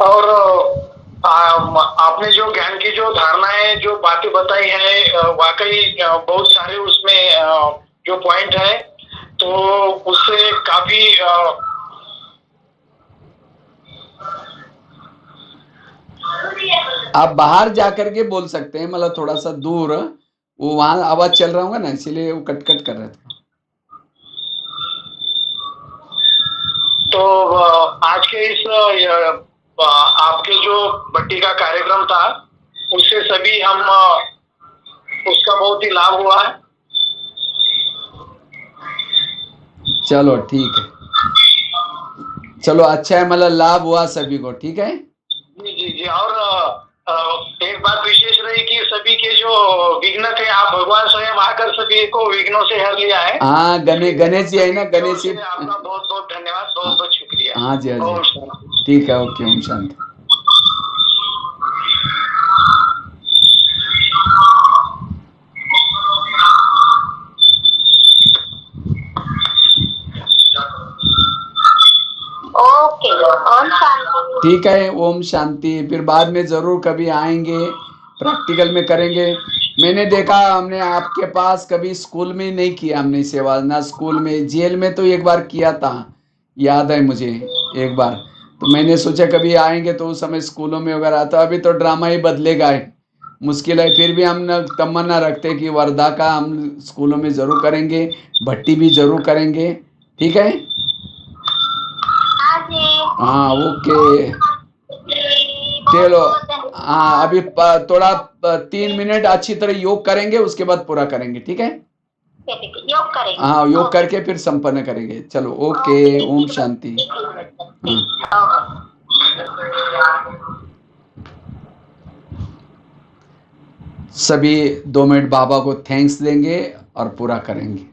और आपने जो ज्ञान की जो धारणाएं जो बातें बताई है, वाकई बहुत सारे उसमें जो पॉइंट है, तो उससे काफी आप बाहर जाकर के बोल सकते हैं, मतलब थोड़ा सा दूर, वो वहां आवाज चल रहा होगा ना, इसीलिए वो कट कर रहे थे। तो आज के इस आपके जो भट्टी का कार्यक्रम था, उससे सभी हम उसका बहुत ही लाभ हुआ है। चलो ठीक है, चलो अच्छा है, मतलब लाभ हुआ सभी को। ठीक है जी जी जी। और एक बात विशेष रही कि सभी के जो विघ्न थे, आप भगवान स्वयं आकर सभी को विघ्नों से हर लिया है। हाँ, गणेश जी है ना, गणेश जी। आपका बहुत बहुत धन्यवाद, बहुत बहुत शुक्रिया। हाँ जी हाँ ओम जी। शांति। ठीक है, ओके, ओम शांति। ठीक है, ओम शांति। फिर बाद में जरूर कभी आएंगे, प्रैक्टिकल में करेंगे। मैंने देखा, हमने आपके पास कभी स्कूल में नहीं किया हमने सेवा, ना स्कूल में, जेल में तो एक बार किया था, याद है मुझे एक बार। तो मैंने सोचा कभी आएंगे तो उस समय स्कूलों में वगैरह। तो अभी तो ड्रामा ही बदलेगा है, मुश्किल है। फिर भी हम न तमन्ना रखते कि वर्धा का हम स्कूलों में जरूर करेंगे, भट्टी भी जरूर करेंगे। ठीक है, हाँ जी। हाँ ओके। चलो, हाँ अभी थोड़ा 3 मिनट अच्छी तरह योग करेंगे, उसके बाद पूरा करेंगे। ठीक है, ठीक है, योग करेंगे। हाँ योग करके फिर संपन्न करेंगे। चलो ओके, ओम शांति। हाँ। सभी 2 मिनट बाबा को थैंक्स देंगे और पूरा करेंगे।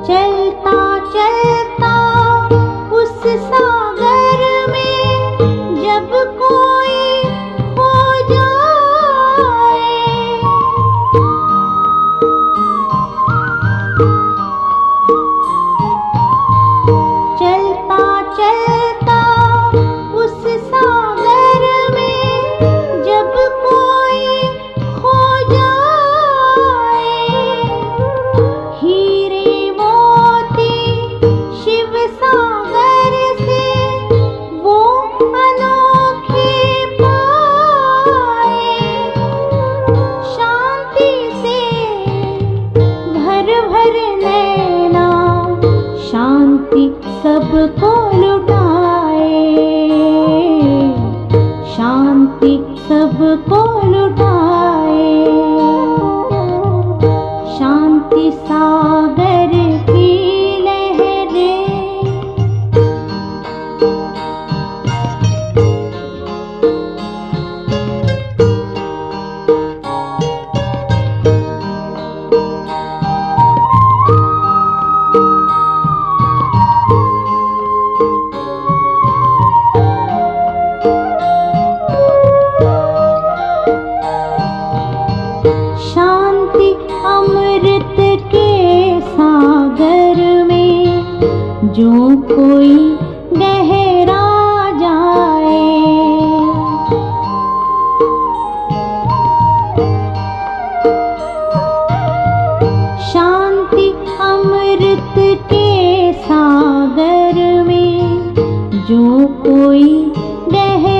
चलता चलता उस सबको लुटाए, शांति सबको लुटाए। शांति सागर की लहरें, शांति अमृत के सागर में जो कोई गहरा जाए। शांति अमृत के सागर में जो कोई गहरा